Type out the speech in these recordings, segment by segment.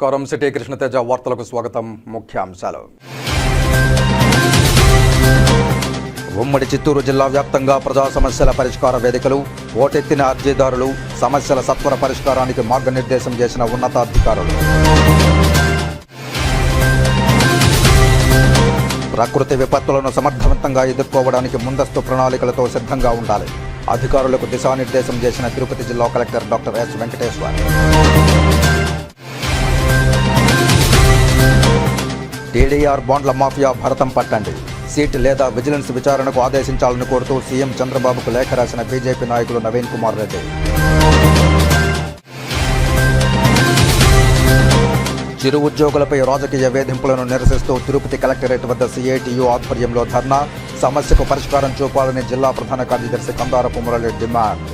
నమస్కారం. సిటీ కృష్ణతేజ వార్తలకు స్వాగతం. ముఖ్యాంశాలు. ఉమ్మడి చిత్తూరు జిల్లా వ్యాప్తంగా ప్రజా సమస్యల పరిష్కార వేదికలు, ఓటెత్తిన అర్జీదారులు, సమస్యల సత్వర పరిష్కారానికి మార్గనిర్దేశం చేసిన ఉన్నతాధికారులు. ప్రకృతి విపత్తులను సమర్థవంతంగా ఎదుర్కోవడానికి ముందస్తు ప్రణాళికలతో సిద్ధంగా ఉండాలి. అధికారులకు దిశానిర్దేశం చేసిన తిరుపతి జిల్లా collector doctor yes Venkateshwar. TDR బాండ్ల మాఫియా భరతం పట్టండి, సీట్ లేదా విజిలెన్స్ విచారణకు ఆదేశించాలని కోరుతూ సీఎం చంద్రబాబుకు లేఖ రాసిన బీజేపీ నాయకులు నవీన్ కుమార్ రెడ్డి. చిరు ఉద్యోగులపై రాజకీయ వేధింపులను నిరసిస్తూ తిరుపతి కలెక్టరేట్ వద్ద సిఐటియు ఆధ్వర్యంలో ధర్నా, సమస్యకు పరిష్కారం చూపాలని జిల్లా ప్రధాన కార్యదర్శి కందారపు మురళి డిమాండ్.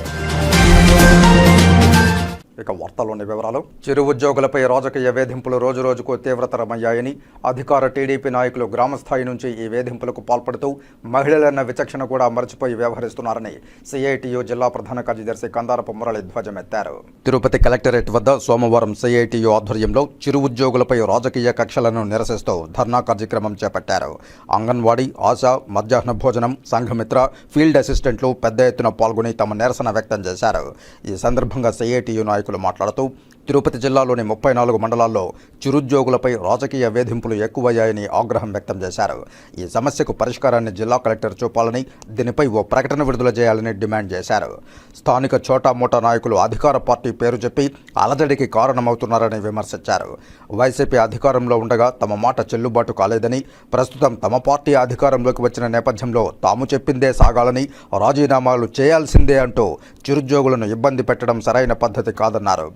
ఇక వార్తల్లోని వివరాలు. చిరు ఉద్యోగులపై రాజకీయ వేధింపులు రోజురోజుకు తీవ్రతరమయ్యాయని, అధికార టీడీపీ నాయకులు గ్రామస్థాయి నుంచి ఈ వేధింపులకు పాల్పడుతూ మహిళలన్న విచక్షణ కూడా మర్చిపోయి వ్యవహరిస్తున్నారని సిఐటియు జిల్లా ప్రధాన కార్యదర్శి కందారపు మురళి ధ్వజమెత్తారు. తిరుపతి కలెక్టరేట్ వద్ద సోమవారం సిఐటియు ఆధ్వర్యంలో చిరు ఉద్యోగులపై రాజకీయ కక్షలను నిరసిస్తూ ధర్నా కార్యక్రమం చేపట్టారు. అంగన్వాడీ, ఆశా, మధ్యాహ్న భోజనం, సంఘమిత్ర, ఫీల్డ్ అసిస్టెంట్లు పెద్ద ఎత్తున పాల్గొని తమ నిరసన వ్యక్తం చేశారు. ఈ సందర్భంగా సిఐటియు నాయకులు మాట్లాడుతూ తిరుపతి జిల్లాలోని 34 మండలాల్లో చిరుద్యోగులపై రాజకీయ వేధింపులు ఎక్కువయ్యాయని ఆగ్రహం వ్యక్తం చేశారు. ఈ సమస్యకు పరిష్కారాన్ని జిల్లా కలెక్టర్ చూపాలని, దీనిపై ఓ ప్రకటన విడుదల చేయాలని డిమాండ్ చేశారు. స్థానిక చోటా మోటా నాయకులు అధికార పార్టీ పేరు చెప్పి అలజడికి కారణమవుతున్నారని విమర్శించారు. వైసీపీ అధికారంలో ఉండగా తమ మాట చెల్లుబాటు కాలేదని, ప్రస్తుతం తమ పార్టీ అధికారంలోకి వచ్చిన నేపథ్యంలో తాము చెప్పిందే సాగాలని, రాజీనామాలు చేయాల్సిందే అంటూ చిరుద్యోగులను ఇబ్బంది పెట్టడం సరైన పద్ధతి కాదన్నారు.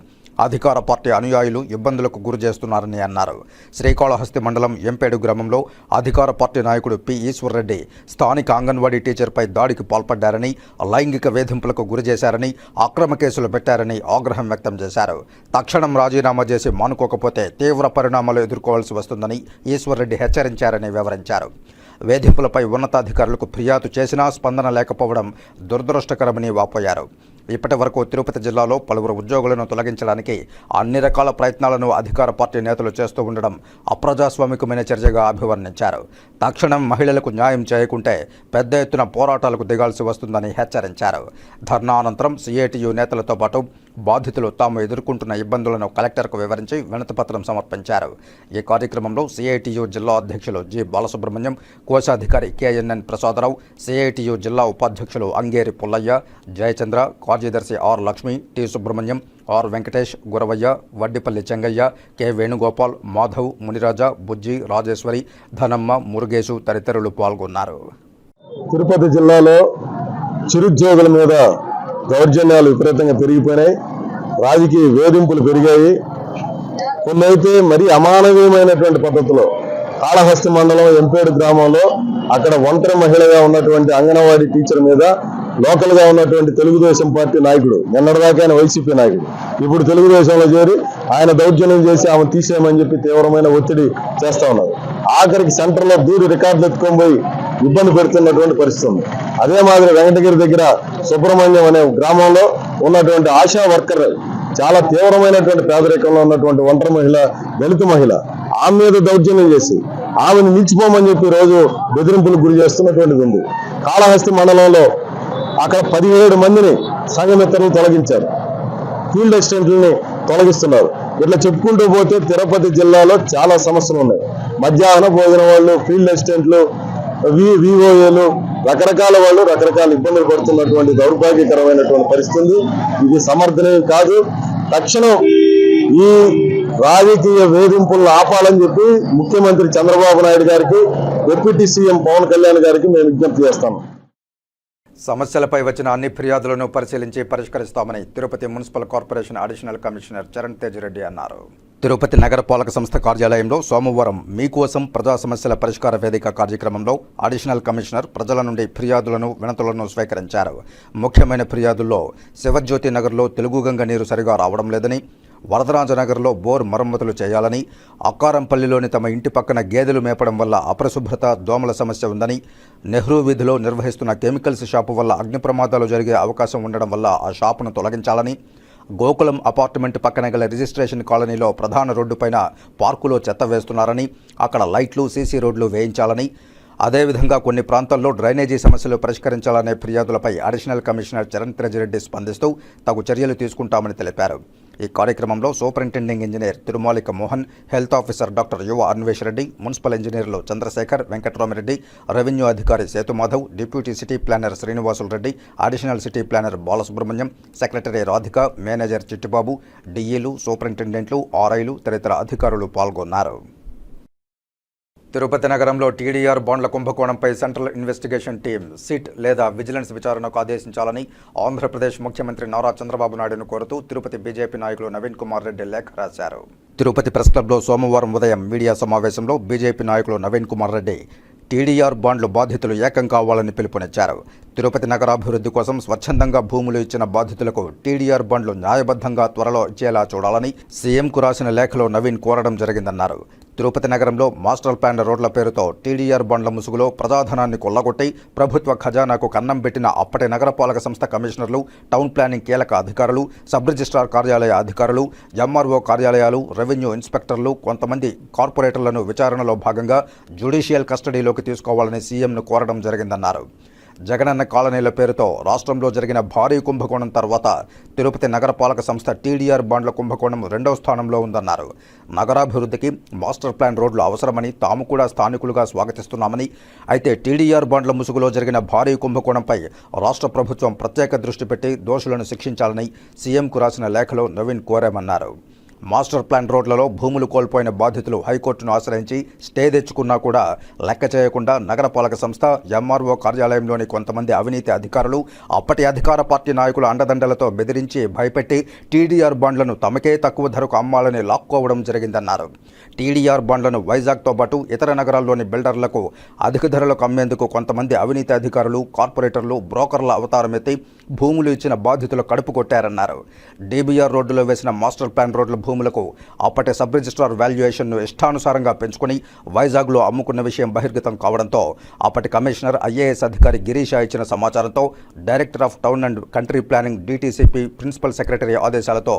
అధికార పార్టీ అనుయాయులు ఇబ్బందులకు గురి చేస్తున్నారని అన్నారు. శ్రీకాళహస్తి మండలం ఎంపేడు గ్రామంలో అధికార పార్టీ నాయకుడు పి ఈశ్వర్రెడ్డి స్థానిక అంగన్వాడీ టీచర్పై దాడికి పాల్పడ్డారని, లైంగిక వేధింపులకు గురి చేశారని, అక్రమ కేసులు పెట్టారని ఆగ్రహం వ్యక్తం చేశారు. తక్షణం రాజీనామా చేసి మానుకోకపోతే తీవ్ర పరిణామాలు ఎదుర్కోవాల్సి వస్తుందని ఈశ్వర్రెడ్డి హెచ్చరించారని వివరించారు. వేధింపులపై ఉన్నతాధికారులకు ఫిర్యాదు చేసినా స్పందన లేకపోవడం దురదృష్టకరమని వాపోయారు. ఇప్పటి వరకు తిరుపతి జిల్లాలో పలువురు ఉద్యోగులను తొలగించడానికి అన్ని రకాల ప్రయత్నాలను అధికార పార్టీ నేతలు చేస్తూ ఉండడం అప్రజాస్వామికమైన చర్యగా అభివర్ణించారు. తక్షణం మహిళలకు న్యాయం చేయకుంటే పెద్ద ఎత్తున పోరాటాలకు దిగాల్సి వస్తుందని హెచ్చరించారు. ధర్నా అనంతరం సిఐటియు నేతలతో పాటు బాధితులు తాము ఎదుర్కొంటున్న ఇబ్బందులను కలెక్టర్కు వివరించి వినతిపత్రం సమర్పించారు. ఈ కార్యక్రమంలో సిఐటియు జిల్లా అధ్యక్షులు జి బాలసుబ్రహ్మణ్యం, కోశాధికారి కేఎన్ఎన్ ప్రసాదరావు, సిఐటియు జిల్లా ఉపాధ్యక్షులు అంగేరి పుల్లయ్య, జయచంద్ర, కార్యదర్శి R Lakshmi, T Subrahmanyam, R Venkatesh, Guravaiah, Vaddipalli Chengaiah, K Venugopal, Madhav, Muniraja, Bujji, Rajeshwari, Dhanamma, Murugesu తదితరులు పాల్గొన్నారు. తిరుపతి జిల్లాలో చిరుద్యోగుల మీద దౌర్జన్యాలు విపరీతంగా పెరిగిపోయినాయి. రాజకీయ వేధింపులు పెరిగాయి. కొన్నైతే మరీ అమానవీయమైనటువంటి పద్ధతిలో కాళహస్తి మండలం ఎంపేడు గ్రామంలో అక్కడ ఒంటరి మహిళగా ఉన్నటువంటి అంగన్వాడీ టీచర్ మీద లోకల్ గా ఉన్నటువంటి తెలుగుదేశం పార్టీ నాయకుడు, నిన్నటిదాకా ఆయన వైసీపీ నాయకుడు, ఇప్పుడు తెలుగుదేశంలో చేరి ఆయన దౌర్జన్యం చేసి ఆమె తీసేయమని చెప్పి తీవ్రమైన ఒత్తిడి చేస్తా ఉన్నారు. ఆఖరికి సెంటర్లో దూరి రికార్డులు ఎత్తుకొని పోయి ఇబ్బంది పెడుతున్నటువంటి పరిస్థితి ఉంది. అదే మాదిరి వెంకటగిరి దగ్గర సుబ్రహ్మణ్యం అనే గ్రామంలో ఉన్నటువంటి ఆశా వర్కర్ చాలా తీవ్రమైనటువంటి పేదరికంలో ఉన్నటువంటి ఒంటరి మహిళ, దళిత మహిళ, ఆమె మీద దౌర్జన్యం చేసి ఆమెను నిలిచిపోమని చెప్పి రోజు బెదిరింపులకు గురి చేస్తున్నటువంటిది ఉంది. కాళహస్తి మండలంలో అక్కడ 17 మందిని సంఘమిత్రులను తొలగించారు, ఫీల్డ్ అసిస్టెంట్లని తొలగిస్తున్నారు. ఇట్లా చెప్పుకుంటూ పోతే తిరుపతి జిల్లాలో చాలా సమస్యలు ఉన్నాయి. మధ్యాహ్న భోజనం వాళ్ళు, ఫీల్డ్ అసిస్టెంట్లు, విఓఏలు, రకరకాల వాళ్ళు రకరకాల ఇబ్బందులు పడుతున్నటువంటి దౌర్భాగ్యకరమైనటువంటి పరిస్థితి. ఇది సమర్థనీయం కాదు. తక్షణం ఈ రాజకీయ వేధింపులను ఆపాలని చెప్పి ముఖ్యమంత్రి చంద్రబాబు నాయుడు గారికి, డిప్యూటీ సీఎం పవన్ కళ్యాణ్ గారికి మేము విజ్ఞప్తి చేస్తాము. సమస్యలపై వచ్చిన అన్ని ఫిర్యాదులను పరిశీలించి పరిష్కరిస్తామని Tirupati municipal corporation additional commissioner Charan Tej Reddy అన్నారు. తిరుపతి నగరపాలక సంస్థ కార్యాలయంలో సోమవారం మీకోసం ప్రజా సమస్యల పరిష్కార వేదిక కార్యక్రమంలో అడిషనల్ కమిషనర్ ప్రజల నుండి ఫిర్యాదులను, వినతులను స్వీకరించారు. ముఖ్యమైన ఫిర్యాదుల్లో శివజ్యోతి నగర్లో తెలుగుగంగ నీరు సరిగా రావడం లేదని, వరదరాజనగర్లో బోర్ మరమ్మతులు చేయాలని, అక్కారంపల్లిలోని తమ ఇంటి పక్కన గేదెలు మేపడం వల్ల అపరిశుభ్రత, దోమల సమస్య ఉందని, నెహ్రూ వీధిలో నిర్వహిస్తున్న కెమికల్స్ షాపు వల్ల అగ్ని ప్రమాదాలు జరిగే అవకాశం ఉండడం వల్ల ఆ షాపును తొలగించాలని, గోకులం అపార్ట్మెంట్ పక్కన గల రిజిస్ట్రేషన్ కాలనీలో ప్రధాన రోడ్డుపైన పార్కులో చెత్త వేస్తున్నారని, అక్కడ లైట్లు, సీసీ రోడ్లు వేయించాలని, అదేవిధంగా కొన్ని ప్రాంతాల్లో డ్రైనేజీ సమస్యలు పరిష్కరించాలనే ఫిర్యాదులపై అడిషనల్ కమిషనర్ చరణ్ తేజరెడ్డి స్పందిస్తూ తగు చర్యలు తీసుకుంటామని తెలిపారు. ఈ కార్యక్రమంలో superintending engineer Tirumalika Mohan, health officer doctor Yuva Anvesh Reddy, municipal ఇంజనీర్లు చంద్రశేఖర్, వెంకట్రామరెడ్డి, రెవెన్యూ అధికారి Sethumadhav, deputy city planner Srinivasulu Reddy, additional city planner Balasubrahmanyam, secretary Radhika, manager Chittibabu, డిఈలు, సూపరింటెండెంట్లు, ఆర్ఐలు తదితర అధికారులు పాల్గొన్నారు. తిరుపతి నగరంలో టీడీఆర్ బాండ్ల కుంభకోణంపై సెంట్రల్ ఇన్వెస్టిగేషన్ టీం సిట్ లేదా విజిలెన్స్ విచారణకు ఆదేశించాలని ఆంధ్రప్రదేశ్ ముఖ్యమంత్రి నారా చంద్రబాబు నాయుడును కోరుతూ తిరుపతి బీజేపీ నాయకులు నవీన్ కుమార్ రెడ్డి లేఖ రాశారు. తిరుపతి ప్రెస్ క్లబ్లో సోమవారం ఉదయం మీడియా సమావేశంలో బీజేపీ నాయకులు నవీన్ కుమార్ రెడ్డి టీడీఆర్ బాండ్లు బాధితులు ఏకం కావాలని పిలుపునిచ్చారు. తిరుపతి నగరాభివృద్ధి కోసం స్వచ్ఛందంగా భూములు ఇచ్చిన బాధితులకు టీడీఆర్ బాండ్లు న్యాయబద్ధంగా త్వరలో ఇచ్చేలా చూడాలని సీఎంకు రాసిన లేఖలో నవీన్ కోరడం జరిగిందన్నారు. తిరుపతి నగరంలో మాస్టర్ ప్లాన్ రోడ్ల పేరుతో టీడీఆర్ బాండ్ల ముసుగులో ప్రజాధనాన్ని కొల్లగొట్టి ప్రభుత్వ ఖజానాకు కన్నం పెట్టిన అప్పటి నగరపాలక సంస్థ కమిషనర్లు, టౌన్ ప్లానింగ్ కీలక అధికారులు, సబ్ రిజిస్ట్రార్ కార్యాలయ అధికారులు, ఎంఆర్ఓ కార్యాలయాలు, రెవెన్యూ ఇన్స్పెక్టర్లు, కొంతమంది కార్పొరేటర్లను విచారణలో భాగంగా జ్యుడిషియల్ కస్టడీలోకి తీసుకోవాలని సీఎంను కోరడం జరిగిందన్నారు. జగనన్న కాలనీల పేరుతో రాష్ట్రంలో జరిగిన భారీ కుంభకోణం తర్వాత తిరుపతి నగరపాలక సంస్థ టీడీఆర్ బాండ్ల కుంభకోణం 2వ స్థానంలో ఉందన్నారు. నగరాభివృద్ధికి మాస్టర్ ప్లాన్ రోడ్లు అవసరమని తాము కూడా స్థానికులుగా స్వాగతిస్తున్నామని, అయితే టీడీఆర్ బాండ్ల ముసుగులో జరిగిన భారీ కుంభకోణంపై రాష్ట్ర ప్రభుత్వం ప్రత్యేక దృష్టి పెట్టి దోషులను శిక్షించాలని సీఎంకు రాసిన లేఖలో నవీన్ కోరామన్నారు. మాస్టర్ ప్లాన్ రోడ్లలో భూములు కోల్పోయిన బాధితులు హైకోర్టును ఆశ్రయించి స్టే తెచ్చుకున్నా కూడా లెక్క చేయకుండా నగరపాలక సంస్థ, ఎంఆర్ఓ కార్యాలయంలోని కొంతమంది అవినీతి అధికారులు, అప్పటి అధికార పార్టీ నాయకుల అండదండలతో బెదిరించి భయపెట్టి టీడీఆర్ బాండ్లను తమకే తక్కువ ధరకు అమ్మాలని లాక్కోవడం జరిగిందన్నారు. టీడీఆర్ బాండ్లను వైజాగ్తో పాటు ఇతర నగరాల్లోని బిల్డర్లకు అధిక ధరలకు అమ్మేందుకు కొంతమంది అవినీతి అధికారులు, కార్పొరేటర్లు, బ్రోకర్ల అవతారమెత్తి భూములు ఇచ్చిన బాధితులు కడుపు కొట్టారన్నారు. డీబీఆర్ రోడ్డులో వేసిన మాస్టర్ ప్లాన్ రోడ్ల భూములకు అప్పటి సబ్ రిజిస్ట్రార్ వాల్యుయేషన్ను ఇష్టానుసారంగా పెంచుకుని వైజాగ్లో అమ్ముకున్న విషయం బహిర్గతం కావడంతో అప్పటి కమిషనర్, ఐఏఎస్ అధికారి గిరీష ఇచ్చిన సమాచారంతో director of town and country planning DTCP principal secretary ఆదేశాలతో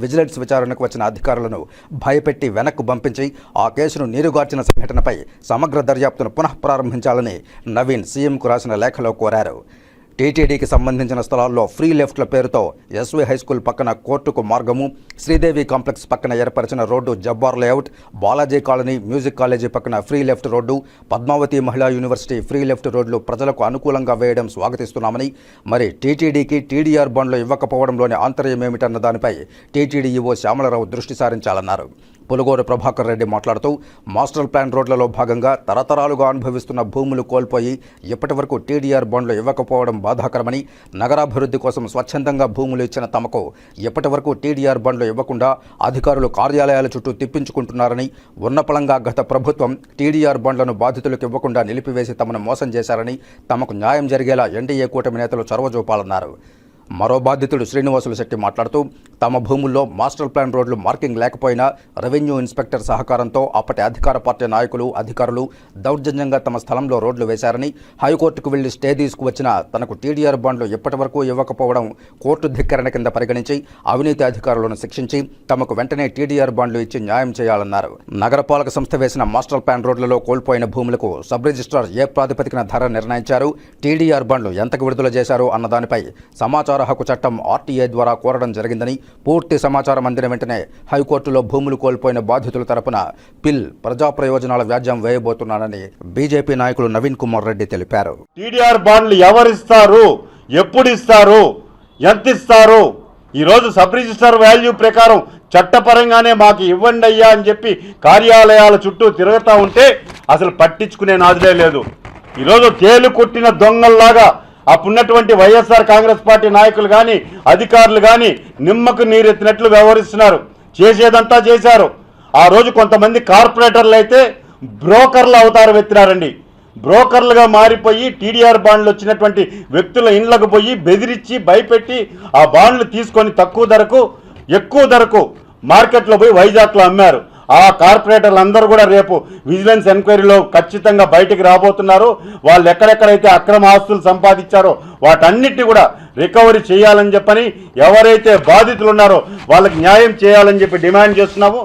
విజిలెన్స్ విచారణకు వచ్చిన అధికారులను భయపెట్టి వెనక్కు పంపించి ఆ కేసును నీరుగార్చిన సంఘటనపై సమగ్ర దర్యాప్తును పునః ప్రారంభించాలని నవీన్ సీఎంకు రాసిన లేఖలో కోరారు. టీటీడీకి సంబంధించిన స్థలాల్లో ఫ్రీ లెఫ్ట్ల పేరుతో ఎస్వీ హైస్కూల్ పక్కన కోర్టుకు మార్గము, శ్రీదేవి కాంప్లెక్స్ పక్కన ఏర్పరిచిన road Jabbar layout, Balaji colony, music college పక్కన free left road, Padmavathi Mahila university free left రోడ్లు ప్రజలకు అనుకూలంగా వేయడం స్వాగతిస్తున్నామని, మరి టీటీడీకి టీడీఆర్ బాండ్లు ఇవ్వకపోవడంలోని ఆంతర్యం ఏమిటన్న దానిపై టీటీడీ ఈవో శ్యామలరావు దృష్టి సారించాలన్నారు. పులుగోరు ప్రభాకర్ రెడ్డి మాట్లాడుతూ మాస్టర్ ప్లాన్ రోడ్లలో భాగంగా తరతరాలుగా అనుభవిస్తున్న భూములు కోల్పోయి ఇప్పటి వరకు టీడీఆర్ బాండ్లు ఇవ్వకపోవడం బాధాకరమని, నగరాభివృద్ధి కోసం స్వచ్ఛందంగా భూములు ఇచ్చిన తమకు ఇప్పటి వరకు టీడీఆర్ బాండ్లు ఇవ్వకుండా అధికారులు కార్యాలయాల చుట్టూ తిప్పించుకుంటున్నారని, ఉన్నపళంగా గత ప్రభుత్వం టీడీఆర్ బాండ్లను బాధితులకు ఇవ్వకుండా నిలిపివేసి తమను మోసం చేశారని, తమకు న్యాయం జరిగేలా ఎన్డీఏ కూటమి నేతలు చొరవ చూపాలన్నారు. మరో బాధితుడు శ్రీనివాసులు శెట్టి మాట్లాడుతూ తమ భూముల్లో మాస్టర్ ప్లాన్ రోడ్లు మార్కింగ్ లేకపోయినా రెవెన్యూ ఇన్స్పెక్టర్ సహకారంతో అప్పటి అధికార పార్టీ నాయకులు, అధికారులు దౌర్జన్యంగా తమ స్థలంలో రోడ్లు వేశారని, హైకోర్టుకు వెళ్లి స్టే తీసుకువచ్చినా తనకు టీడీఆర్ బాండ్లు ఇప్పటి వరకు ఇవ్వకపోవడం కోర్టు ధిక్కరణ కింద పరిగణించి అవినీతి అధికారులను శిక్షించి తమకు వెంటనే టీడీఆర్ బాండ్లు ఇచ్చి న్యాయం చేయాలన్నారు. నగరపాలక సంస్థ వేసిన మాస్టర్ ప్లాన్ రోడ్లలో కోల్పోయిన భూములకు సబ్ రిజిస్ట్రార్ ఏ ప్రాతిపదికన ధర నిర్ణయించారు, టీడీఆర్ బాండ్లు ఎంతకు విడుదల చేశారు అన్న దానిపై సమాచార హక్కు చట్టం ఆర్టీఏ ద్వారా కోరడం జరిగిందని, పూర్తి సమాచారం అందిన వెంటనే హైకోర్టులో భూములు కోల్పోయిన బాధితుల తరపున పిల్ ప్రజా ప్రయోజనాల వ్యాజ్యం వేయబోతున్నానని బీజేపీ నాయకులు నవీన్ కుమార్ రెడ్డి తెలిపారు. టీడీఆర్ బాండ్లు ఎవరిస్తారు, ఎప్పుడు ఇస్తారు, ఎంత ఇస్తారు? ఈరోజు సబ్ రిజిస్టర్ వాల్యూ ప్రకారం చట్టపరంగానే మాకు ఇవ్వండి అయ్యా అని చెప్పి కార్యాలయాల చుట్టూ తిరుగుతూ ఉంటే అసలు పట్టించుకునే నాదులే లేదు. ఈరోజు తేలు కొట్టిన దొంగల్లాగా అప్పుడున్నటువంటి వైఎస్ఆర్ కాంగ్రెస్ పార్టీ నాయకులు కానీ, అధికారులు కానీ నిమ్మకు నీరెత్తినట్లు వ్యవహరిస్తున్నారు. చేసేదంతా చేశారు. ఆ రోజు కొంతమంది కార్పొరేటర్లు అయితే బ్రోకర్లు అవతారం ఎత్తినారండి. బ్రోకర్లుగా మారిపోయి టీడీఆర్ బాండ్లు వచ్చినటువంటి వ్యక్తుల ఇండ్లకు పోయి బెదిరించి భయపెట్టి ఆ బాండ్లు తీసుకొని తక్కువ ధరకు, ఎక్కువ ధరకు మార్కెట్లో పోయి వైజాగ్లో అమ్మారు. ఆ కార్పొరేటర్లు అందరూ కూడా రేపు విజిలెన్స్ ఎంక్వైరీలో ఖచ్చితంగా బయటికి రాబోతున్నారు. వాళ్ళు ఎక్కడెక్కడైతే అక్రమ ఆస్తులు సంపాదించారో వాటన్నిటిని కూడా రికవరీ చేయాలని చెప్పని ఎవరైతే బాధితులు ఉన్నారో వాళ్ళకి న్యాయం చేయాలని చెప్పి డిమాండ్ చేస్తున్నాము.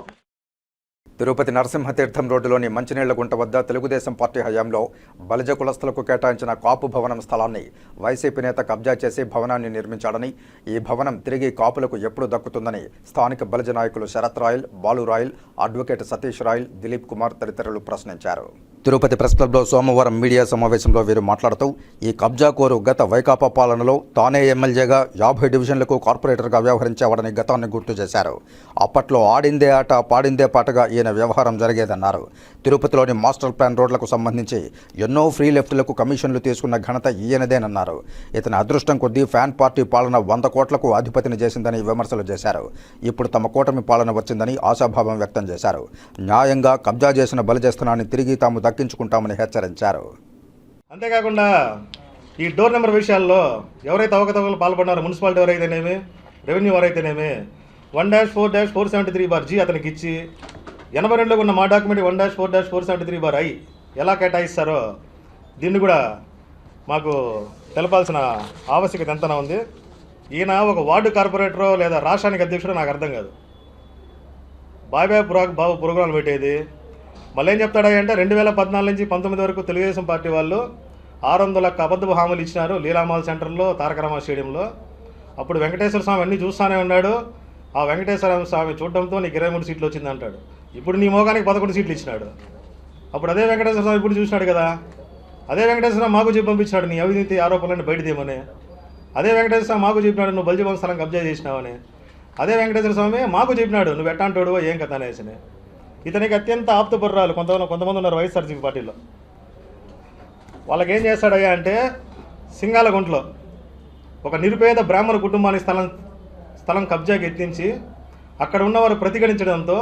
తిరుపతి నరసింహతీర్థం రోడ్డులోని మంచినీళ్ల గుంట వద్ద తెలుగుదేశం పార్టీ హయాంలో బలిజ కులస్తులకు కేటాయించిన కాపు భవనం స్థలాన్ని వైసీపీ నేత కబ్జా చేసి భవనాన్ని నిర్మించాడని, ఈ భవనం తిరిగి కాపులకు ఎప్పుడు దక్కుతుందని స్థానిక బలిజ నాయకులు శరత్ రాయల్, బాలు రాయల్, అడ్వకేట్ సతీష్ రాయల్, దిలీప్ కుమార్ తదితరులు ప్రశ్నించారు. తిరుపతి ప్రెస్ క్లబ్లో సోమవారం మీడియా సమావేశంలో వీరు మాట్లాడుతూ, ఈ కబ్జా కోరు గత వైకాపా పాలనలో తానే ఎమ్మెల్యేగా 50 డివిజన్లకు కార్పొరేటర్గా వ్యవహరించేవాడని గతాన్ని గుర్తు చేశారు. అప్పట్లో ఆడిందే ఆట పాడిందే పాటగా ఈయన వ్యవహారం జరిగేదన్నారు. తిరుపతిలోని మాస్టర్ ప్లాన్ రోడ్లకు సంబంధించి ఎన్నో ఫ్రీ లెఫ్ట్లకు కమిషన్లు తీసుకున్న ఘనత ఈయనదేనన్నారు. ఇతని అదృష్టం కొద్దీ ఫ్యాన్ పార్టీ పాలన 100 కోట్లకు అధిపతిని చేసిందని విమర్శలు చేశారు. ఇప్పుడు తమ కూటమి పాలన వచ్చిందని ఆశాభావం వ్యక్తం చేశారు. న్యాయంగా కబ్జా చేసిన బలిజేస్తనాన్ని తిరిగి తాము దక్కించుకుంటామని హెచ్చరించారు. అంతేకాకుండా ఈ డోర్ నెంబర్ విషయాల్లో ఎవరైతే అవకతవకలు పాల్పడినారో, మున్సిపాలిటీ ఎవరైతేనేమి, రెవెన్యూ వారైతేనేమి, 1-4-473/G అతనికి ఇచ్చి 82లో ఉన్న మా డాక్యుమెంట్ 1-4-473/I ఎలా కేటాయిస్తారో దీన్ని కూడా మాకు తెలపాల్సిన ఆవశ్యకత ఎంతనా ఉంది. ఈయన ఒక వార్డు కార్పొరేటరో లేదా రాష్ట్రానికి అధ్యక్షుడో నాకు అర్థం కాదు. బాబు ప్రోగ్రాంలు పెట్టేది మళ్ళీ ఏం చెప్తాడా అంటే 2014 నుంచి 19 వరకు తెలుగుదేశం పార్టీ వాళ్ళు 600 అబద్ధపు హామీలు ఇచ్చినారు లీలామాల్ సెంటర్లో, తారకరామ స్టేడియంలో. అప్పుడు వెంకటేశ్వర స్వామి అన్నీ చూస్తూనే ఉన్నాడు. ఆ వెంకటేశ్వర స్వామి చూడడంతో నీకు 23 సీట్లు వచ్చింది అంటాడు. ఇప్పుడు నీ మోగానికి 11 సీట్లు ఇచ్చినాడు. అప్పుడు అదే వెంకటేశ్వర స్వామి ఇప్పుడు చూసినాడు కదా, అదే వెంకటేశ్వర స్వామి మాకు చెప్పి పంపించాడు నీ అవినీతి ఆరోపణలను బయటదేమని. అదే వెంకటేశ్వర స్వామి మాకు చెప్పినాడు నువ్వు బలిజీవన్ స్థలం కబ్జా చేసినావని. అదే వెంకటేశ్వర స్వామి మాకు చెప్పినాడు నువ్వు ఎట్టాంటోడువో ఏం కథ అనేసి. ఇతనికి అత్యంత ఆప్తపుర్రాలు కొంతమంది ఉన్నారు వైఎస్ఆర్సీపీ పార్టీలో. వాళ్ళకి ఏం చేస్తాడయ్యా అంటే, సింగాలగుంటలో ఒక నిరుపేద బ్రాహ్మణ కుటుంబానికి స్థలం కబ్జాకి ఎత్తించి అక్కడ ఉన్నవారు ప్రతిఘటించడంతో,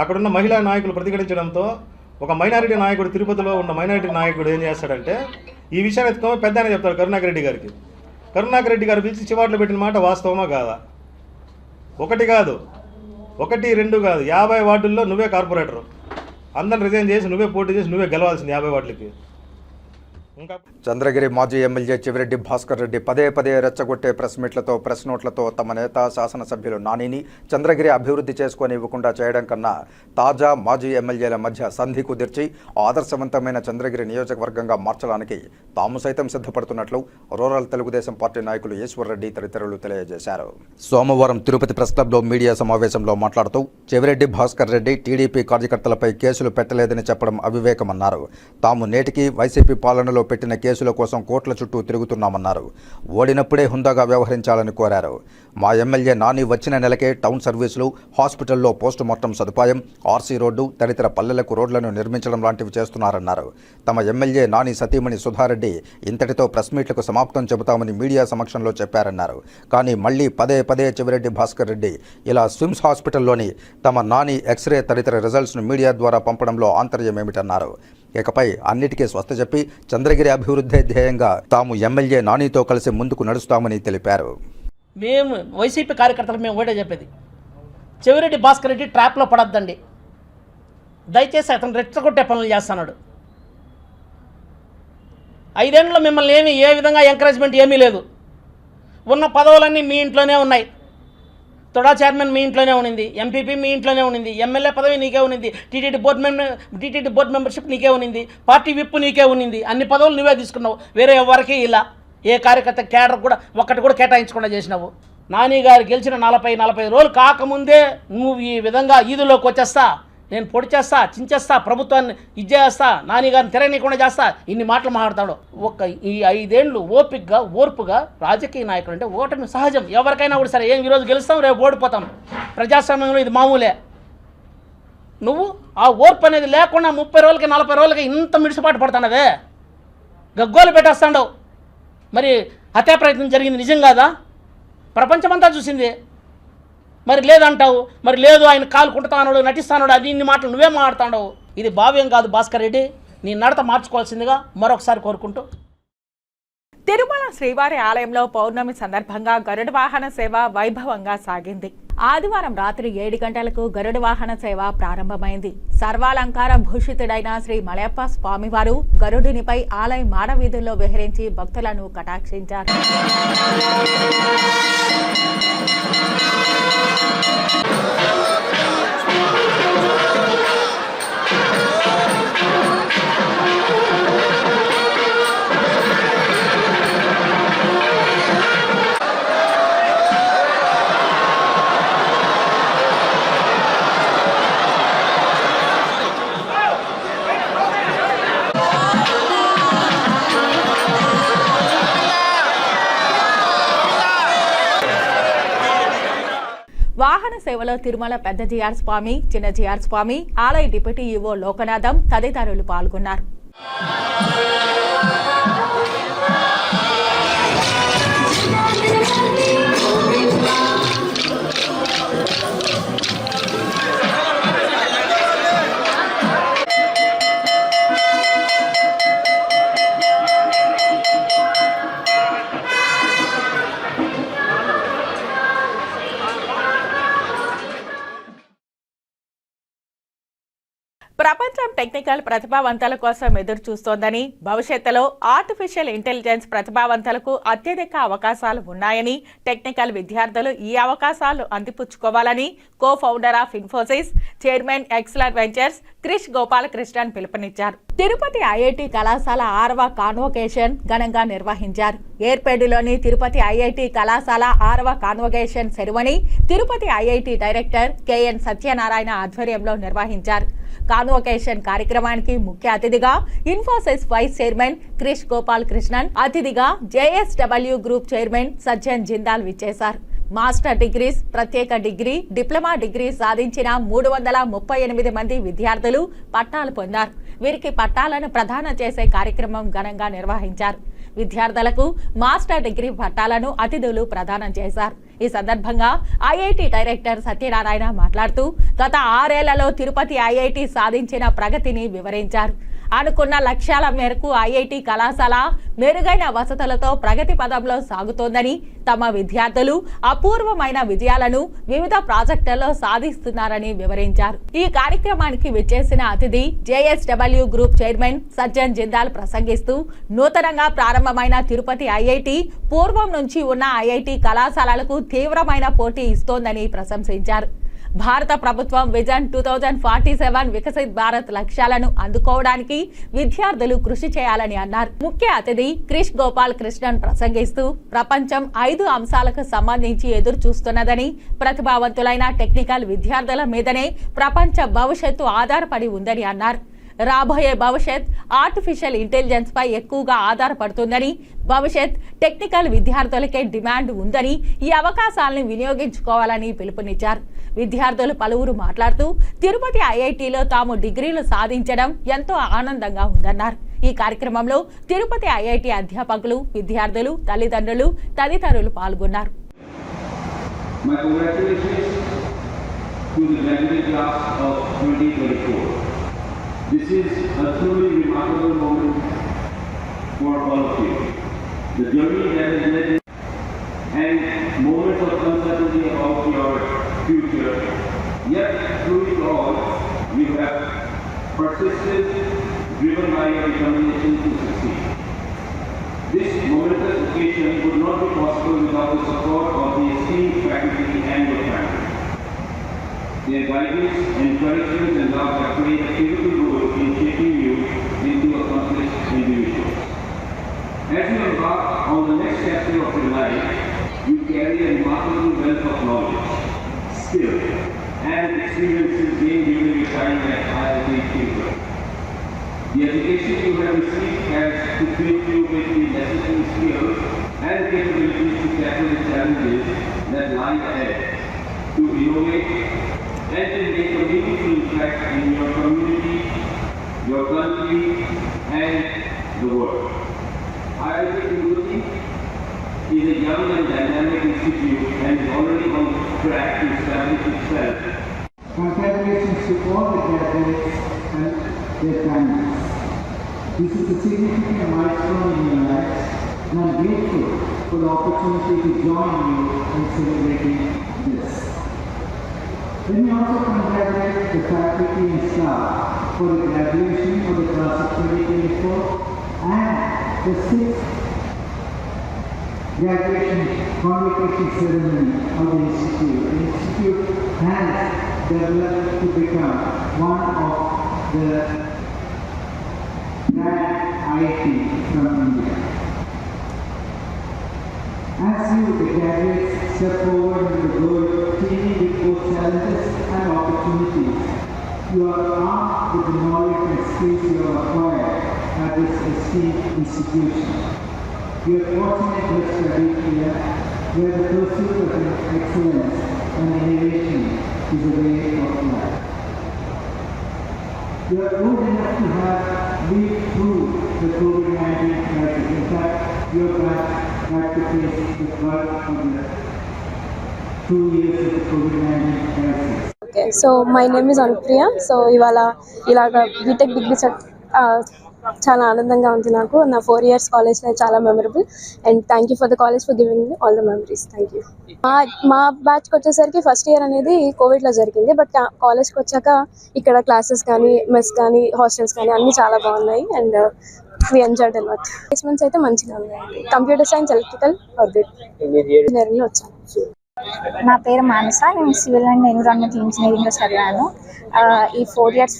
అక్కడున్న మహిళా నాయకులు ప్రతిఘటించడంతో, ఒక మైనారిటీ నాయకుడు, తిరుపతిలో ఉన్న మైనారిటీ నాయకుడు ఏం చేస్తాడంటే ఈ విషయాన్ని ఎత్తుకోమని పెద్ద ఆయన చెప్తాడు కరుణాకర్ రెడ్డి గారికి. కరుణాకర్ రెడ్డి గారు పిలిచి చివాట్లు పెట్టిన మాట వాస్తవమా కాదా? ఒకటి కాదు, 1, 2 కాదు, 50 వార్డుల్లో నువ్వే కార్పొరేటరు. అందరిని రిజైన్ చేసి నువ్వే పోటీ చేసి నువ్వే గెలవాల్సింది 50 వార్డులకి. చంద్రగిరి మాజీ ఎమ్మెల్యే చెవిరెడ్డి భాస్కర్ రెడ్డి పదే రెచ్చగొట్టే ప్రెస్ మీట్లతో, ప్రెస్ నోట్లతో తమ నేత శాసనసభ్యులు నానిని చంద్రగిరి అభివృద్ధి చేసుకొని ఇవ్వకుండా చేయడం కన్నా తాజా మాజీ ఎమ్మెల్యేల మధ్య సంధి కుదిర్చి ఆదర్శవంతమైన చంద్రగిరి నియోజకవర్గంగా మార్చడానికి తాము సైతం సిద్ధపడుతున్నట్లు రూరల్ తెలుగుదేశం పార్టీ నాయకులు ఈశ్వర్రెడ్డి తదితరులు తెలియజేశారు. సోమవారం తిరుపతి ప్రెస్ క్లబ్లో మీడియా సమావేశంలో మాట్లాడుతూ, చెవిరెడ్డి భాస్కర్ రెడ్డి టీడీపీ కార్యకర్తలపై కేసులు పెట్టలేదని చెప్పడం అవివేకమన్నారు. తాము నేటికి వైసీపీ పాలనలో పెట్టిన కేసుల కోసం కోట్ల చుట్టూ తిరుగుతున్నామన్నారు. ఓడినప్పుడే హుందాగా వ్యవహరించాలని కోరారు. మా ఎమ్మెల్యే నాని వచ్చిన నెలకే టౌన్ సర్వీసులు, హాస్పిటల్లో పోస్టు మార్టం సదుపాయం, ఆర్సీ రోడ్డు, తదితర పల్లెలకు రోడ్లను నిర్మించడం లాంటివి చేస్తున్నారన్నారు. తమ ఎమ్మెల్యే నాని సతీమణి సుధారెడ్డి ఇంతటితో ప్రెస్ మీట్లకు సమాప్తం చెబుతామని మీడియా సమక్షంలో చెప్పారన్నారు. కానీ మళ్లీ పదే చెవిరెడ్డి భాస్కర్ రెడ్డి ఇలా స్విమ్స్ హాస్పిటల్లోని తమ నాని ఎక్స్రే తదితర రిజల్ట్స్ను మీడియా ద్వారా పంపడంలో ఆంతర్యమేమిటన్నారు. ఇకపై అన్నిటికీ స్వస్థ చెప్పి చంద్రగిరి అభివృద్ధి ధ్యేయంగా తాము ఎమ్మెల్యే నానితో కలిసి ముందుకు నడుస్తామని తెలిపారు. మేము వైసీపీ కార్యకర్తలు మేము ఒకటే చెప్పేది, చెవిరెడ్డి భాస్కర్ రెడ్డి ట్రాప్లో పడద్దండి. దయచేసి అతను రెచ్చగొట్టే పనులు చేస్తున్నాడు. 5 ఏళ్ళలో మిమ్మల్ని ఏ విధంగా ఎంకరేజ్మెంట్ ఏమీ లేదు. ఉన్న పదవులన్నీ మీ ఇంట్లోనే ఉన్నాయి. తొడా చైర్మన్ మీ ఇంట్లోనే ఉన్నింది, ఎంపీపీ మీ ఇంట్లోనే ఉన్నింది, ఎమ్మెల్యే పదవి నీకే ఉన్నింది, టీటీడీ బోర్డు మెంబర్షిప్ నీకే ఉన్నింది, పార్టీ విప్ నీకే ఉన్నింది. అన్ని పదవులు నువ్వే తీసుకున్నావు. వేరే ఎవరికి ఇలా ఏ కార్యకర్త క్యాడర్ కూడా ఒక్కటి కూడా కేటాయించకుండా చేసినావు. నాని గారు గెలిచిన 40 రోజులు కాకముందే నువ్వు ఈ విధంగా ఈదులోకి వచ్చేస్తా, నేను పొడి చేస్తా, చించేస్తా, ప్రభుత్వాన్ని ఇచ్చేస్తా, నాని గారిని తిరగనీయకుండా చేస్తా, ఇన్ని మాటలు మాట్లాడతాడు. ఈ 5 ఏళ్ళు ఓర్పుగా రాజకీయ నాయకులు అంటే ఓటమి సహజం. ఎవరికైనా కూడా సరే, ఈరోజు గెలుస్తాం, రేపు ఓడిపోతాం. ప్రజాస్వామ్యంలో ఇది మామూలే. నువ్వు ఆ ఓర్పు అనేది లేకుండా 30 రోజులకి 40 రోజులకి ఇంత మిడిసిపాటు పడుతున్నదే, గగ్గోలు పెట్టేస్తాడు. మరి హత్యా ప్రయత్నం జరిగింది నిజం కాదా? ప్రపంచమంతా చూసింది. మరి లేదంటావు, మరి లేదు ఆయన కాలు కుంటుతాడు, నటిస్తాడు, అది ఇన్ని మాటలు నువ్వే మాట్లాడుతాడు. ఇది భావ్యం కాదు భాస్కర్ రెడ్డి, నీ నడత మార్చుకోవాల్సిందిగా మరొకసారి కోరుకుంటూ. తిరుమల శ్రీవారి ఆలయంలో పౌర్ణమి సందర్భంగా గరుడ వాహన సేవ వైభవంగా సాగింది. ఆదివారం రాత్రి 7 గంటలకు గరుడ వాహన సేవ ప్రారంభమైంది. సర్వాలంకార భూషితుడైన శ్రీ మలయప్ప స్వామివారు గరుడునిపై ఆలయ మాడవీధుల్లో విహరించి భక్తులను కటాక్షించారు. వాహన సేవలో తిరుమల పెద్ద జిఆర్ స్వామి, చిన్న జిఆర్ స్వామి, ఆలయ డిప్యూటీ ఈవో లోకనాథం తదితరులు పాల్గొన్నారు. ప్రపంచం టెక్నికల్ ప్రతిభావంతుల కోసం ఎదురు చూస్తోందని, భవిష్యత్తులో ఆర్టిఫిషియల్ ఇంటెలిజెన్స్ ప్రతిభావంతులకు అత్యధిక అవకాశాలు ఉన్నాయని, టెక్నికల్ విద్యార్థులు ఈ అవకాశాలు అందిపుచ్చుకోవాలని co founder of Infosys, chairman Axilor ventures Kris Gopalakrishnan పిలుపునిచ్చారు. తిరుపతి ఐఐటి కళాశాల 6వ కాన్వకేషన్ ఘనంగా నిర్వహించారు. ఏర్పేడులోని తిరుపతి ఐఐటి కళాశాల 6వ convocation ceremony Tirupati IIT director KN Satyanarayana ఆధ్వర్యంలో నిర్వహించారు. కాన్వకేషన్ కార్యక్రమానికి ముఖ్య అతిథిగా ఇన్ఫోసిస్ వైస్ చైర్మన్ క్రిష్ గోపాల్ కృష్ణన్, అతిథిగా JSW group chairman Sajjan Jindal విచ్చేశారు. మాస్టర్ డిగ్రీస్, ప్రత్యేక డిగ్రీ, డిప్లొమా డిగ్రీ సాధించిన 338 మంది విద్యార్థులు పట్టాలు పొందారు. వీరికి పట్టాలను ప్రదానం చేసే కార్యక్రమం ఘనంగా నిర్వహించారు. విద్యార్థులకు మాస్టర్ డిగ్రీ పట్టాలను అతిథులు ప్రదానం చేశారు. ఈ సందర్భంగా ఐఐటి డైరెక్టర్ సత్యనారాయణ మాట్లాడుతూ గత 6 ఏళ్లలో తిరుపతి ఐఐటి సాధించిన ప్రగతిని వివరించారు. అనుకున్న లక్ష్యాల మేరకు ఐఐటి కళాశాల మెరుగైన వసతులతో ప్రగతి పదంలో సాగుతోందని, తమ విద్యార్థులు అపూర్వమైన విజయాలను వివిధ ప్రాజెక్టుల్లో సాధిస్తున్నారని వివరించారు. ఈ కార్యక్రమానికి విచ్చేసిన అతిథి JSW group chairman Sajjan Jindal ప్రసంగిస్తూ నూతనంగా ప్రారంభమైన తిరుపతి ఐఐటి పూర్వం నుంచి ఉన్న ఐఐటి కళాశాలలకు తీవ్రమైన పోటీ ఇస్తోందని ప్రశంసించారు. భారత ప్రభుత్వం విజన్ 2047 వికసిత్ భారత్ లక్ష్యాలను అందుకోవడానికి విద్యార్థులు కృషి చేయాలని అన్నారు. ముఖ్య అతిథి క్రిష్ గోపాల్ కృష్ణన్ ప్రసంగిస్తూ ప్రపంచం 5 అంశాలకు సంబంధించి ఎదురు చూస్తున్నదని, ప్రతిభావంతులైన టెక్నికల్ విద్యార్థుల మీదనే ప్రపంచ భవిష్యత్తు ఆధారపడి ఉందని అన్నారు. రాబోయే భవిష్యత్ ఆర్టిఫిషియల్ ఇంటెలిజెన్స్ పై ఎక్కువగా ఆధారపడుతుందని, భవిష్యత్ టెక్నికల్ విద్యార్థులకే డిమాండ్ ఉందని, ఈ అవకాశాలను వినియోగించుకోవాలని పిలుపునిచ్చారు. విద్యార్థులు పలువురు మాట్లాడుతూ తిరుపతి ఐఐటిలో తాము డిగ్రీలు సాధించడం ఎంతో ఆనందంగా ఉందన్నారు. ఈ కార్యక్రమంలో తిరుపతి ఐఐటి అధ్యాపకులు, విద్యార్థులు, తల్లిదండ్రులు తదితరులు పాల్గొన్నారు. This is a truly remarkable moment for all of you. The journey that is led and moments of uncertainty about your future. Yet through it all, you have persisted, driven by your determination to succeed. This momentous occasion would not be possible without the support of the esteemed faculty and your family. Their guidance, encouragement and love have played a pivotal role in shaping you into accomplished individuals. As you embark on the next chapter of your life, you carry a remarkable wealth of knowledge, skill and experiences gained during your time at IIT Tilburg. The education you have received has equipped you with the necessary skills and capabilities to tackle the challenges that lie ahead, to innovate and to make a meaningful impact in your community, your country and the world. IIT Tilburg is a young and dynamic institute and is already on track to establish itself. Congratulations to all the graduates and their families. This is a significant milestone in your lives, and I am grateful for the opportunity to join you in celebrating this. Let me also congratulate the faculty and staff for the graduation of the class of 2024 and the 6th graduation convocation ceremony of the institute. The institute has developed to become one of the IIT from India. As you, the graduates, step forward into the world, teeming with both challenges and opportunities, you are armed with the knowledge and skills you have acquired at this esteemed institution. You are fortunate to have studied here, where the pursuit of excellence and innovation is a way of life. You are old enough to have lived through the COVID-19 crisis. In fact, your batch had to face the brunt of the 2 years of the COVID-19 crisis. Okay, so my name is Anupriya. So ఇలాగా BTech degree చాలా ఆనందంగా ఉంది నాకు. నా 4 years college life చాలా memorable and thank you for the college for giving me all the memories. Thank you. మా బ్యాచ్కి వచ్చేసరికి first year అనేది కోవిడ్లో జరిగింది. బట్ కాలేజ్కి వచ్చాక ఇక్కడ క్లాసెస్ కానీ మెస్ కానీ హాస్టల్స్ కానీ అన్నీ చాలా బాగున్నాయి and we enjoyed a lot. Placements అయితే మంచిగా ఉన్నాయండి. కంప్యూటర్ సైన్స్, ఎలక్ట్రికల్, ఆర్బిట్, ఇంజనీరింగ్లో వచ్చాను. నా పేరు మానస. నేను సివిల్ అండ్ ఎన్విరాన్మెంటల్ ఇంజనీరింగ్లో చదివాను. ఈ 4 years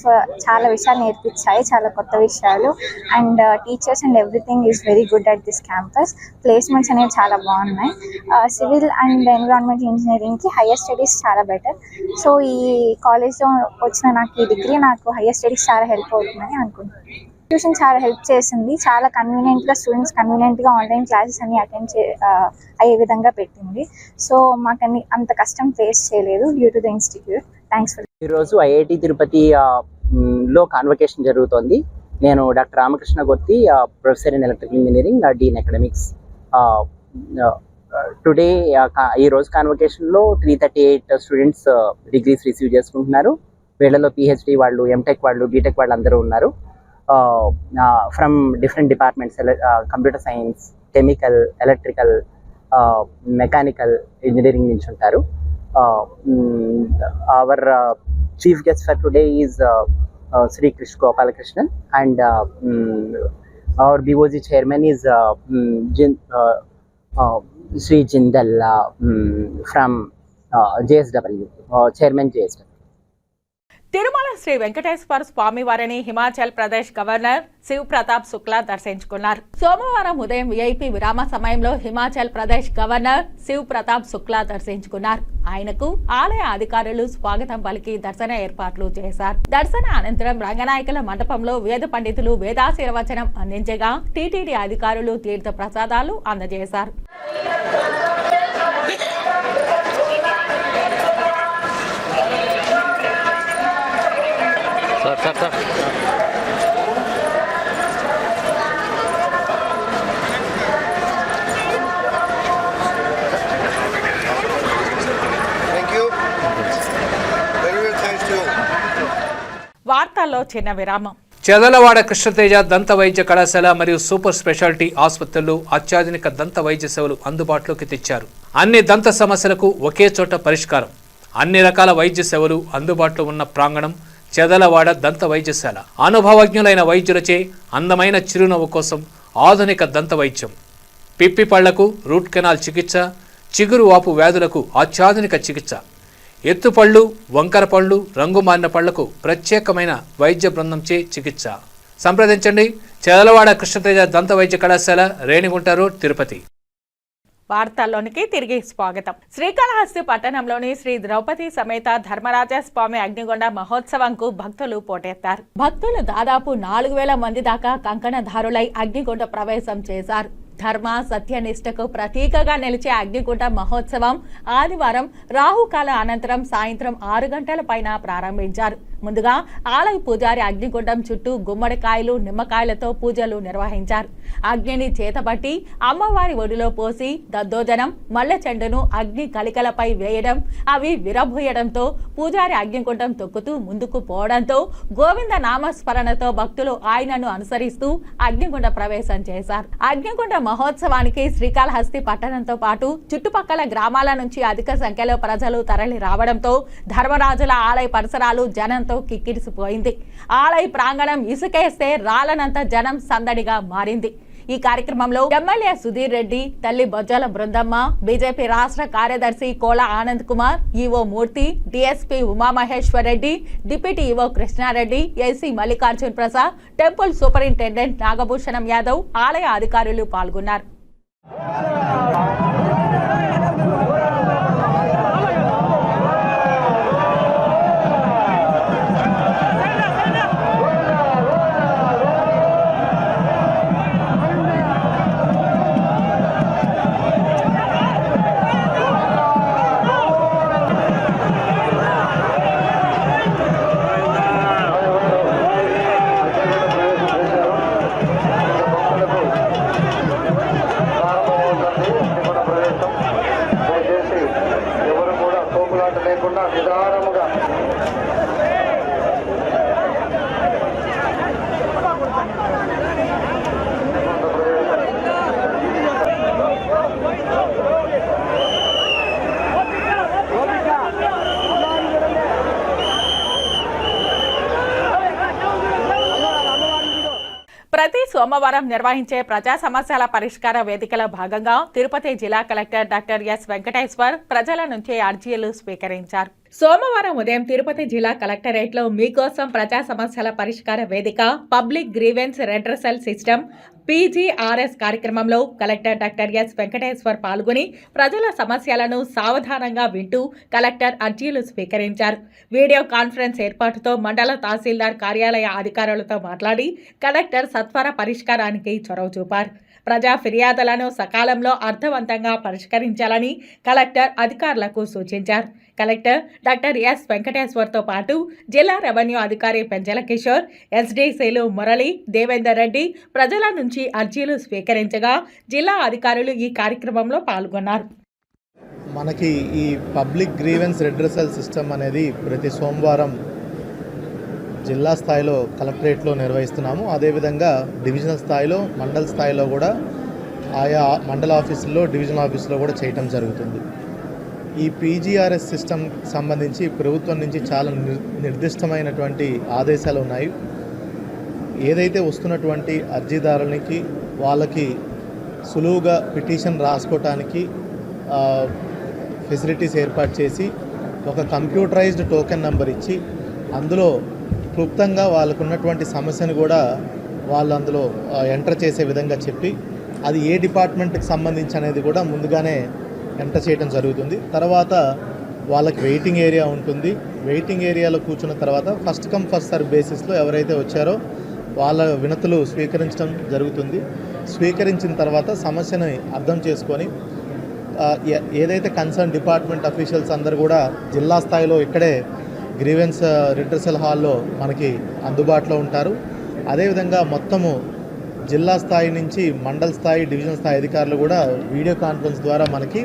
చాలా విషయాలు నేర్పించాయి, చాలా కొత్త విషయాలు. And teachers and everything is very good at this campus. Placements అనేవి చాలా బాగున్నాయి. సివిల్ అండ్ ఎన్విరాన్మెంటల్ ఇంజనీరింగ్కి హయ్యర్ స్టడీస్ చాలా బెటర్. సో ఈ కాలేజ్లో వచ్చిన నాకు ఈ డిగ్రీ నాకు హయ్యర్ స్టడీస్ చాలా హెల్ప్ అవుతుందని అనుకుంటున్నాను. ఇన్స్టిట్యూషన్ చాలా హెల్ప్ చేసింది. చాలా కన్వీనియంట్గా స్టూడెంట్స్ కన్వీనియంట్గా ఆన్లైన్ క్లాసెస్ అన్ని అటెండ్ అయ్యే విధంగా పెట్టింది. సో మాకు అంత కష్టం ఫేస్ చేయలేదు due to the institute. Thanks for. ఈరోజు ఐఐటి తిరుపతి లో కాన్వకేషన్ జరుగుతోంది. నేను doctor Ramakrishna Gotti, professor in electrical engineering, dean academics. Today ఈరోజు కాన్వకేషన్లో 338 స్టూడెంట్స్ డిగ్రీస్ రిసీవ్ చేసుకుంటున్నారు. వీళ్ళలో పిహెచ్డి వాళ్ళు, ఎంటెక్ వాళ్ళు, బీటెక్ వాళ్ళు అందరూ ఉన్నారు. From different departments, computer science, chemical, electrical, mechanical, engineering నుంచి ఉంటారు. Our chief guest for today is Sri Gopalakrishnan and our BOG chairman is Sri Jindal from JSW, chairman JSW. Tirumala Sri Venkateswara Swamy వారిని హిమాచల్ ప్రదేశ్ గవర్నర్ శివ్ ప్రతాప్ శుక్లా దర్శించుకున్నారు. సోమవారం ఉదయం VIP విరామ సమయంలో హిమాచల్ ప్రదేశ్ గవర్నర్ శివ్ ప్రతాప్ శుక్లా దర్శించుకున్నారు. ఆయనకు ఆలయ అధికారులు స్వాగతం పలికి దర్శన ఏర్పాట్లు చేశారు. దర్శన అనంతరం రంగనాయకుల మండపంలో వేద పండితులు వేదాశీర్వచనం అందించగా టీటీడీ అధికారులు తీర్థ ప్రసాదాలు అందజేశారు. వార్తల్లో చిన్న విరామం. చెదలవాడ కృష్ణతేజ దంత వైద్య కళాశాల మరియు సూపర్ స్పెషాలిటీ ఆసుపత్రుల్లో అత్యాధునిక దంత వైద్య సేవలు అందుబాటులోకి తెచ్చారు. అన్ని దంత సమస్యలకు ఒకే చోట పరిష్కారం. అన్ని రకాల వైద్య సేవలు అందుబాటులో ఉన్న ప్రాంగణం చెదలవాడ దంత వైద్యశాల. అనుభవజ్ఞులైన వైద్యులచే అందమైన చిరునవ్వు కోసం ఆధునిక దంత వైద్యం. పిప్పి పళ్లకు రూట్ కెనాల్ చికిత్స, చిగురు వాపు వ్యాధులకు అత్యాధునిక చికిత్స, ఎత్తుపళ్ళు, వంకర పళ్ళు, రంగు మారిన పళ్లకు ప్రత్యేకమైన వైద్య బృందంచే చికిత్స. సంప్రదించండి చెదలవాడ కృష్ణతేజ దంత వైద్య కళాశాల, రేణిగుంట రోడ్, తిరుపతి. వార్తల్లోనికి తిరిగి స్వాగతం. శ్రీకాళహస్తి పట్టణంలోని శ్రీ ద్రౌపది సమేత ధర్మరాజస్వామి అగ్నిగొండ మహోత్సవంకు భక్తులు పోటెత్తారు. భక్తులు దాదాపు 4000 మంది దాకా కంకణధారులై అగ్నిగొండ ప్రవేశం చేశారు. ధర్మ సత్యనిష్టకు ప్రతీకగా నిలిచే అగ్నిగుండ మహోత్సవం ఆదివారం రాహుకాల అనంతరం సాయంత్రం 6 గంటల పైన ప్రారంభించారు. ముందుగా ఆలయ పూజారి అగ్నిగుండం చుట్టూ గుమ్మడికాయలు నిమ్మకాయలతో పూజలు నిర్వహించారు. అగ్నిని చేతబట్టి అమ్మవారి ఒడిలో పోసి దద్దోజనం మల్లె చెండును అగ్ని కలికలపై వేయడం, అవి విరబోయడంతో పూజారి అగ్నిగుండం తొక్కుతూ ముందుకు పోవడంతో గోవింద నామస్మరణతో భక్తులు ఆయనను అనుసరిస్తూ అగ్నిగుండ ప్రవేశం చేశారు. అగ్నిగుండ మహోత్సవానికి శ్రీకాళహస్తి పట్టణంతో పాటు చుట్టుపక్కల గ్రామాల నుంచి అధిక సంఖ్యలో ప్రజలు తరలి రావడంతో ధర్మరాజుల ఆలయ పరిసరాలు జనంతో కిక్కిరిసిపోయింది. ఆలయ ప్రాంగణం ఇసుకేస్తే రాలనంత జనం సందడిగా మారింది. ఈ కార్యక్రమంలో ఎమ్మెల్యే సుధీర్ రెడ్డి, తల్లి బొజ్జల బృందమ్మ, బీజేపీ రాష్ట్ర కార్యదర్శి Kola Anand Kumar, EO Murthy, DSP Umamaheswar Reddy, deputy EO Krishnareddy, AC Mallikarjun Prasad, temple superintendent Nagabhushanam Yadav, ఆలయ అధికారులు పాల్గొన్నారు. ప్రతి సోమవారం నిర్వహించే ప్రజా సమస్యల పరిష్కార వేదికలో భాగంగా తిరుపతి జిల్లా కలెక్టర్ డాక్టర్ ఎస్ వెంకటేశ్వర్ ప్రజల నుంచి అర్జీలు స్వీకరించారు. సోమవారం ఉదయం తిరుపతి జిల్లా కలెక్టరేట్లో మీకోసం ప్రజా సమస్యల పరిష్కార వేదిక public grievance redressal system PGRS కార్యక్రమంలో కలెక్టర్ డాక్టర్ ఎస్ వెంకటేశ్వర్ పాల్గొని ప్రజల సమస్యలను సావధానంగా వింటూ కలెక్టర్ అర్జీలు స్వీకరించారు. వీడియో కాన్ఫరెన్స్ ఏర్పాటుతో మండల తహసీల్దార్ కార్యాలయ అధికారులతో మాట్లాడి కలెక్టర్ సత్వర పరిష్కారానికి చొరవ చూపారు. ప్రజా ఫిర్యాదులను సకాలంలో అర్థవంతంగా పరిష్కరించాలని కలెక్టర్ అధికారులకు సూచించారు. కలెక్టర్ డాక్టర్ ఎస్ వెంకటేశ్వర్తో పాటు జిల్లా రెవెన్యూ అధికారి పెంచల కిషోర్, ఎస్డీసీలు మురళి, దేవేందర్ రెడ్డి ప్రజల నుంచి అర్జీలు స్వీకరించగా జిల్లా అధికారులు ఈ కార్యక్రమంలో పాల్గొన్నారు. మనకి ఈ పబ్లిక్ గ్రీవెన్స్ రెడ్రెసల్ సిస్టమ్ అనేది ప్రతి సోమవారం జిల్లా స్థాయిలో కలెక్టరేట్లో నిర్వహిస్తున్నాము. అదేవిధంగా డివిజనల్ స్థాయిలో, మండల స్థాయిలో కూడా ఆయా మండల ఆఫీసుల్లో, డివిజనల్ ఆఫీసులో కూడా చేయటం జరుగుతుంది. ఈ PGRS సిస్టమ్ సంబంధించి ప్రభుత్వం నుంచి చాలా నిర్దిష్టమైనటువంటి ఆదేశాలు ఉన్నాయి. ఏదైతే వస్తున్నటువంటి అర్జీదారునికి వాళ్ళకి సులువుగా పిటిషన్ రాసుకోవటానికి ఫెసిలిటీస్ ఏర్పాటు చేసి ఒక కంప్యూటరైజ్డ్ టోకెన్ నెంబర్ ఇచ్చి అందులో క్లుప్తంగా వాళ్ళకు ఉన్నటువంటి సమస్యను కూడా వాళ్ళు అందులో ఎంటర్ చేసే విధంగా చెప్పి అది ఏ డిపార్ట్మెంట్కి సంబంధించి అనేది కూడా ముందుగానే ఎంటర్ చేయడం జరుగుతుంది. తర్వాత వాళ్ళకి వెయిటింగ్ ఏరియా ఉంటుంది. వెయిటింగ్ ఏరియాలో కూర్చున్న తర్వాత ఫస్ట్ కమ్ ఫస్ట్ సర్వ్ బేసిస్లో ఎవరైతే వచ్చారో వాళ్ళ వినతులు స్వీకరించడం జరుగుతుంది. స్వీకరించిన తర్వాత సమస్యని అర్థం చేసుకొని ఏదైతే కన్సర్న్ డిపార్ట్మెంట్ అఫీషియల్స్ అందరూ కూడా జిల్లా స్థాయిలో ఇక్కడే గ్రీవెన్స్ రిడ్రెసల్ హాల్లో మనకి అందుబాటులో ఉంటారు. అదేవిధంగా మొత్తము జిల్లా స్థాయి నుంచి మండల స్థాయి, డివిజన్ స్థాయి అధికారులు కూడా వీడియో కాన్ఫరెన్స్ ద్వారా మనకి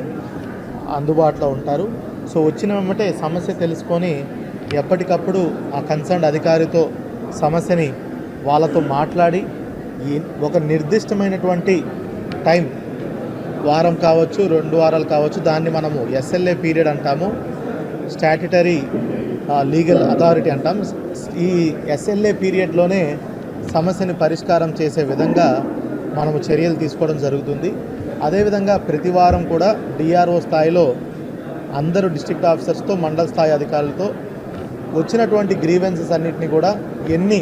అందుబాటులో ఉంటారు. సో వచ్చిన వెంబటే సమస్య తెలుసుకొని ఎప్పటికప్పుడు ఆ కన్సర్న్ అధికారితో సమస్యని వాళ్ళతో మాట్లాడి ఒక నిర్దిష్టమైనటువంటి టైం, వారం కావచ్చు, 2 వారాలు కావచ్చు, దాన్ని మనము SLA పీరియడ్ అంటాము, స్టాట్యుటరీ లీగల్ అథారిటీ అంటాం. ఈ SLA పీరియడ్లోనే సమస్యని పరిష్కారం చేసే విధంగా మనము చర్యలు తీసుకోవడం జరుగుతుంది. అదేవిధంగా ప్రతి వారం కూడా DRO స్థాయిలో అందరూ డిస్ట్రిక్ట్ ఆఫీసర్స్తో, మండల స్థాయి అధికారులతో వచ్చినటువంటి గ్రీవెన్సెస్ అన్నిటిని కూడా ఎన్ని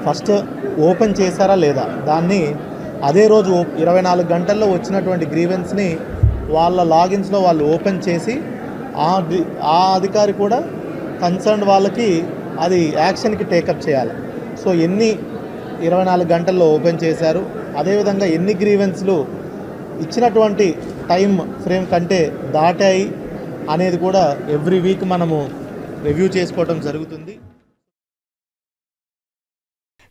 ఫస్ట్ ఓపెన్ చేశారా లేదా, దాన్ని అదే రోజు 24 గంటల్లో వచ్చినటువంటి గ్రీవెన్స్ని వాళ్ళ లాగిన్స్లో వాళ్ళు ఓపెన్ చేసి ఆ అధికారి కూడా కన్సర్న్ వాళ్ళకి అది యాక్షన్కి టేకప్ చేయాలి. సో ఎన్ని 24 గంటల్లో ఓపెన్ చేశారు, అదేవిధంగా ఎన్ని గ్రీవెన్స్లు ఇచ్చినటువంటి టైం ఫ్రేమ్ కంటే దాటాయి అనేది కూడా ఎవ్రీ వీక్ మనము రివ్యూ చేసుకోవడం జరుగుతుంది.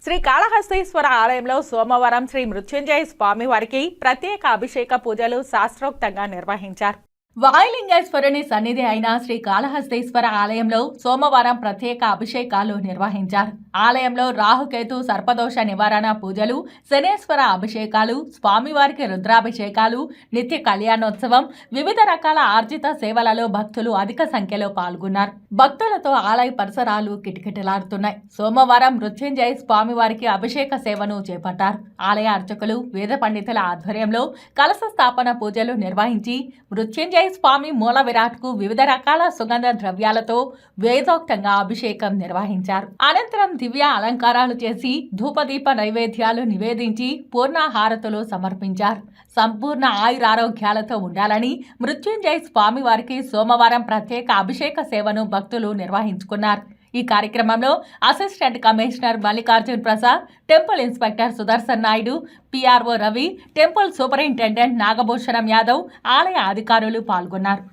శ్రీ కాళహస్తీశ్వర ఆలయంలో సోమవారం శ్రీ మృత్యుంజయ స్వామి వారికి ప్రత్యేక అభిషేక పూజలు శాస్త్రోక్తంగా నిర్వహించారు. వాయులింగేశ్వరుని సన్నిధి అయిన శ్రీ కాళహస్తీశ్వర ఆలయంలో సోమవారం ప్రత్యేక అభిషేకాలు నిర్వహించారు. ఆలయంలో రాహుకేతు సర్పదోష నివారణ పూజలు, శనేశ్వర అభిషేకాలు, స్వామివారికి రుద్రాభిషేకాలు, నిత్య కళ్యాణోత్సవం, వివిధ రకాల ఆర్జిత సేవలలో భక్తులు అధిక సంఖ్యలో పాల్గొన్నారు. భక్తులతో ఆలయ పరిసరాలు కిటకిటలాడుతున్నాయి. సోమవారం మృత్యుంజయ స్వామివారికి అభిషేక సేవను చేపట్టారు. ఆలయ అర్చకులు, వేద పండితుల ఆధ్వర్యంలో కలశ స్థాపన పూజలు నిర్వహించి మృత్యుంజయ స్వామి మూల విరాట్కు వివిధ రకాల సుగంధ ద్రవ్యాలతో వేదోక్తంగా అభిషేకం నిర్వహించారు. అనంతరం దివ్య అలంకారాలు చేసి ధూపదీప నైవేద్యాలు నివేదించి పూర్ణాహారతులు సమర్పించారు. సంపూర్ణ ఆయురారోగ్యాలతో ఉండాలని మృత్యుంజయ స్వామి వారికి సోమవారం ప్రత్యేక అభిషేక సేవను భక్తులు నిర్వహించుకున్నారు. ఈ కార్యక్రమంలో assistant commissioner Mallikarjun Prasad, temple inspector Sudarshan Naidu, PRO Ravi, temple superintendent Nagabhushanam Yadav, ఆలయ అధికారులు పాల్గొన్నారు.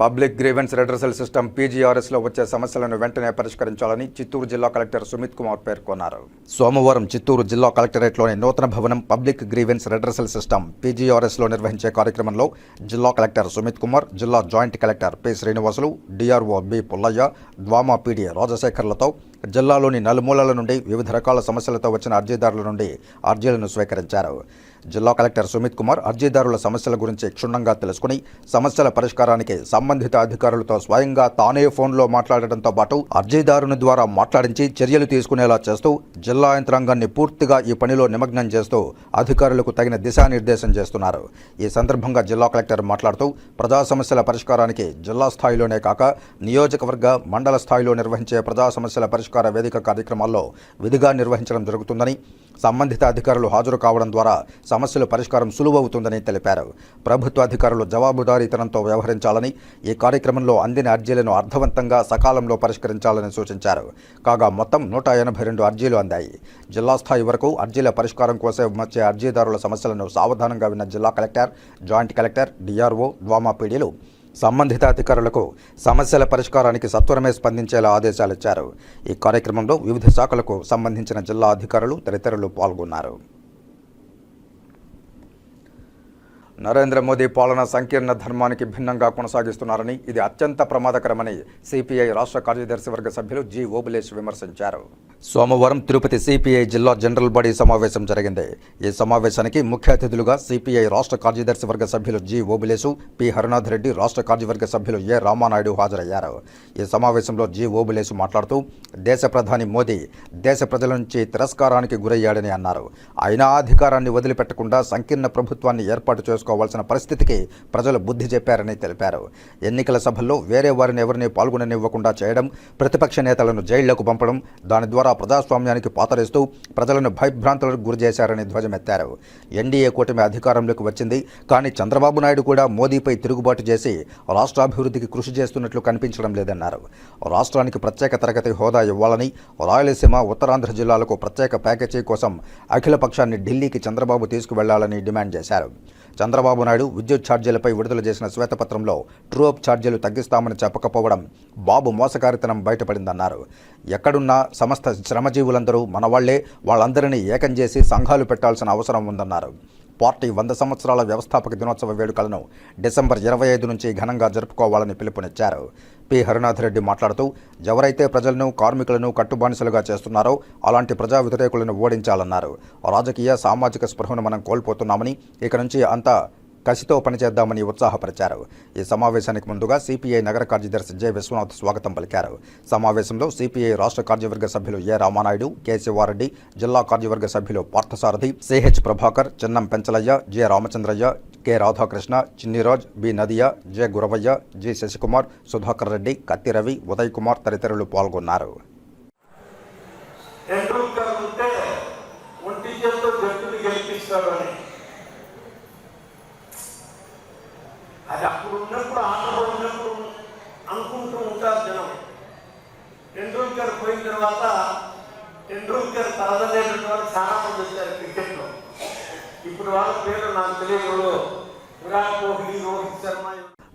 పబ్లిక్ గ్రీవెన్స్ రెడ్రెసల్ సిస్టమ్ పీజీఆర్ఎస్లో వచ్చే సమస్యలను వెంటనే పరిష్కరించాలని చిత్తూరు జిల్లా కలెక్టర్ సుమిత్ కుమార్ పేర్కొన్నారు. సోమవారం చిత్తూరు జిల్లా కలెక్టరేట్లోని నూతన భవనం పబ్లిక్ గ్రీవెన్స్ రెడ్రెసల్ సిస్టమ్ పీజీఆర్ఎస్లో నిర్వహించే కార్యక్రమంలో జిల్లా కలెక్టర్ సుమిత్ కుమార్, జిల్లా joint collector P Srinivasulu, DRO B Pullaiah, ద్వామా పీడీ రాజశేఖర్లతో జిల్లాలోని నలుమూలల నుండి వివిధ రకాల సమస్యలతో వచ్చిన అర్జీదారుల నుండి అర్జీలను స్వీకరించారు. జిల్లా కలెక్టర్ సుమిత్ కుమార్ అర్జీదారుల సమస్యల గురించి క్షుణ్ణంగా తెలుసుకుని సమస్యల పరిష్కారానికి సంబంధిత అధికారులతో స్వయంగా తానే ఫోన్లో మాట్లాడడంతో పాటు అర్జీదారుని ద్వారా మాట్లాడించి చర్యలు తీసుకునేలా చేస్తూ జిల్లా యంత్రాంగాన్ని పూర్తిగా ఈ పనిలో నిమగ్నం చేస్తూ అధికారులకు తగిన దిశానిర్దేశం చేస్తున్నారు. ఈ సందర్భంగా జిల్లా కలెక్టర్ మాట్లాడుతూ ప్రజా సమస్యల పరిష్కారానికి జిల్లా స్థాయిలోనే కాక నియోజకవర్గ, మండల స్థాయిలో నిర్వహించే ప్రజా సమస్యల పరిష్కార వేదిక కార్యక్రమాల్లో విధిగా నిర్వహించడం జరుగుతుందని, సంబంధిత అధికారులు హాజరు కావడం ద్వారా సమస్యల పరిష్కారం సులువవుతుందని తెలిపారు. ప్రభుత్వ అధికారులు జవాబుదారీతనంతో వ్యవహరించాలని, ఈ కార్యక్రమంలో అందిన అర్జీలను అర్థవంతంగా సకాలంలో పరిష్కరించాలని సూచించారు. కాగా మొత్తం 182 అర్జీలు అందాయి. జిల్లా స్థాయి వరకు అర్జీల పరిష్కారం కోసం వచ్చే అర్జీదారుల సమస్యలను సావధానంగా విన్న జిల్లా కలెక్టర్, జాయింట్ కలెక్టర్, డిఆర్ఓ, ద్వామా పీడీలు సంబంధిత అధికారులకు సమస్యల పరిష్కారానికి సత్వరమే స్పందించేలా ఆదేశాలిచ్చారు. ఈ కార్యక్రమంలో వివిధ శాఖలకు సంబంధించిన జిల్లా అధికారులు తదితరులు పాల్గొన్నారు. నరేంద్ర మోదీ పాలన సంకీర్ణ ధర్మానికి భిన్నంగా కొనసాగిస్తున్నారని, ఇది అత్యంత ప్రమాదకరమని సిపిఐ రాష్ట్ర కార్యదర్శి వర్గ సభ్యులు జి ఓబులేష్ విమర్శించారు. సోమవారం తిరుపతి సిపిఐ జిల్లా జనరల్ బాడీ సమావేశం జరిగింది. ఈ సమావేశానికి ముఖ్య అతిథులుగా సిపిఐ రాష్ట్ర కార్యదర్శి వర్గ సభ్యులు జి ఓబులేసు, పి హరినాథ్ రెడ్డి, రాష్ట్ర కార్యవర్గ సభ్యులు ఏ రామానాయుడు హాజరయ్యారు. ఈ సమావేశంలో జి ఓబులేసు మాట్లాడుతూ దేశ ప్రధాని మోదీ దేశ ప్రజల నుంచి తిరస్కారానికి గురయ్యాడని అన్నారు. అయినా అధికారాన్ని వదిలిపెట్టకుండా సంకీర్ణ ప్రభుత్వాన్ని ఏర్పాటు చేసుకోవాల్సిన పరిస్థితికి ప్రజలు బుద్ధి చెప్పారని తెలిపారు. ఎన్నికల సభల్లో వేరే వారిని ఎవరిని పాల్గొననివ్వకుండా చేయడం, ప్రతిపక్ష నేతలను జైళ్లకు పంపడం, దాని ద్వారా ప్రజాస్వామ్యానికి పాతరేస్తూ ప్రజలను భయభ్రాంతులకు గురి చేశారని ధ్వజమెత్తారు. ఎన్డీఏ కూటమి అధికారంలోకి వచ్చింది, కానీ చంద్రబాబు నాయుడు కూడా మోదీపై తిరుగుబాటు చేసి రాష్ట్రాభివృద్ధికి కృషి చేస్తున్నట్లు కనిపించడం లేదన్నారు. రాష్ట్రానికి ప్రత్యేక తరగతి హోదా ఇవ్వాలని, రాయలసీమ, ఉత్తరాంధ్ర జిల్లాలకు ప్రత్యేక ప్యాకేజీ కోసం అఖిల పక్షాన్ని ఢిల్లీకి చంద్రబాబు తీసుకువెళ్లాలని డిమాండ్ చేశారు. చంద్రబాబు నాయుడు విద్యుత్ ఛార్జీలపై విడుదల చేసిన శ్వేతపత్రంలో ట్రూఅప్ ఛార్జీలు తగ్గిస్తామని చెప్పకపోవడం బాబు మోసకారితనం బయటపడిందన్నారు. ఎక్కడున్నా సమస్త శ్రమజీవులందరూ మనవాళ్లే, వాళ్ళందరినీ ఏకం చేసి సంఘాలు పెట్టాల్సిన అవసరం ఉందన్నారు. పార్టీ 100 సంవత్సరాల వ్యవస్థాపక దినోత్సవ వేడుకలను డిసెంబర్ 25 నుంచి ఘనంగా జరుపుకోవాలని పిలుపునిచ్చారు. పి హరినాథ్ రెడ్డి మాట్లాడుతూ ఎవరైతే ప్రజలను, కార్మికులను కట్టుబానిసలుగా చేస్తున్నారో అలాంటి ప్రజా వ్యతిరేకులను ఓడించాలన్నారు. రాజకీయ, సామాజిక స్పృహను మనం కోల్పోతున్నామని, ఇక నుంచి అంతా కసితో పనిచేద్దామని ఉత్సాహపరిచారు. ఈ సమావేశానికి ముందుగా సిపిఐ నగర కార్యదర్శి జె విశ్వనాథ్ స్వాగతం పలికారు. సమావేశంలో సిపిఐ రాష్ట్ర కార్యవర్గ సభ్యులు ఏ రామానాయుడు, కె శివారెడ్డి, జిల్లా కార్యవర్గ సభ్యులు Parthasarathi, CH Prabhakar, Chinnam Penchalaiah, J Ramachandraiah, K Radhakrishna, Chinniraj, B Nadiya, J Guravaiah, G Sasikumar, Sudhakar Reddy, Katti Ravi, Uday Kumar తదితరులు పాల్గొన్నారు. అది అప్పుడు ఉన్నప్పుడు ఆటలో ఉన్నప్పుడు అనుకుంటూ ఉంటారు జనం. టెండూల్కర్ పోయిన తర్వాత టెండూల్కర్ తలదనేటువంటి వాళ్ళు చాలా మంది వచ్చారు క్రికెట్లో. ఇప్పుడు వాళ్ళ పేరు నాకు తెలియదు. విరాట్ కోహ్లీ, రోహిత్ శర్మ.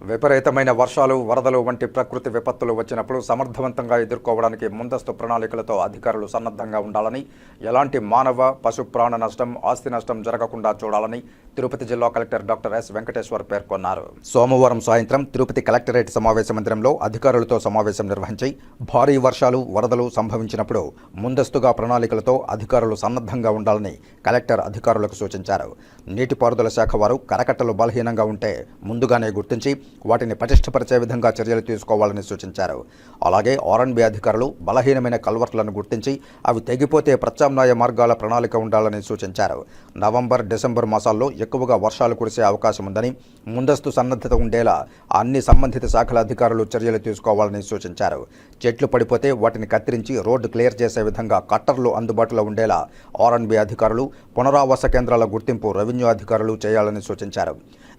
విపరీతమైన వర్షాలు, వరదలు వంటి ప్రకృతి విపత్తులు వచ్చినప్పుడు సమర్థవంతంగా ఎదుర్కోవడానికి ముందస్తు ప్రణాళికలతో అధికారులు సన్నద్ధంగా ఉండాలని, ఎలాంటి మానవ, పశు ప్రాణ నష్టం, ఆస్తి నష్టం జరగకుండా చూడాలని తిరుపతి జిల్లా కలెక్టర్ డాక్టర్ ఎస్ వెంకటేశ్వర్ పేర్కొన్నారు. సోమవారం సాయంత్రం తిరుపతి కలెక్టరేట్ సమావేశ మందిరంలో అధికారులతో సమావేశం నిర్వహించి భారీ వర్షాలు, వరదలు సంభవించినప్పుడు ముందస్తుగా ప్రణాళికలతో అధికారులు సన్నద్ధంగా ఉండాలని కలెక్టర్ అధికారులకు సూచించారు. నీటిపారుదల శాఖ వారు కరకట్టలు బలహీనంగా ఉంటే ముందుగానే గుర్తించి వాటిని పటిష్టపరిచే విధంగా చర్యలు తీసుకోవాలని సూచించారు. అలాగే ఆర్ఎండ్బి అధికారులు బలహీనమైన కల్వర్ట్లను గుర్తించి అవి తెగిపోతే ప్రత్యామ్నాయ మార్గాల ప్రణాళిక ఉండాలని సూచించారు. నవంబర్, డిసెంబర్ మాసాల్లో ఎక్కువగా వర్షాలు కురిసే అవకాశం ఉందని, ముందస్తు సన్నద్ధత ఉండేలా అన్ని సంబంధిత శాఖల అధికారులు చర్యలు తీసుకోవాలని సూచించారు. చెట్లు పడిపోతే వాటిని కత్తిరించి రోడ్డు క్లియర్ చేసే విధంగా కట్టర్లు అందుబాటులో ఉండేలా ఆర్ఎండ్బి అధికారులు, పునరావాస కేంద్రాల గుర్తింపు రెవెన్యూ అధికారులు చేయాలని సూచించారు.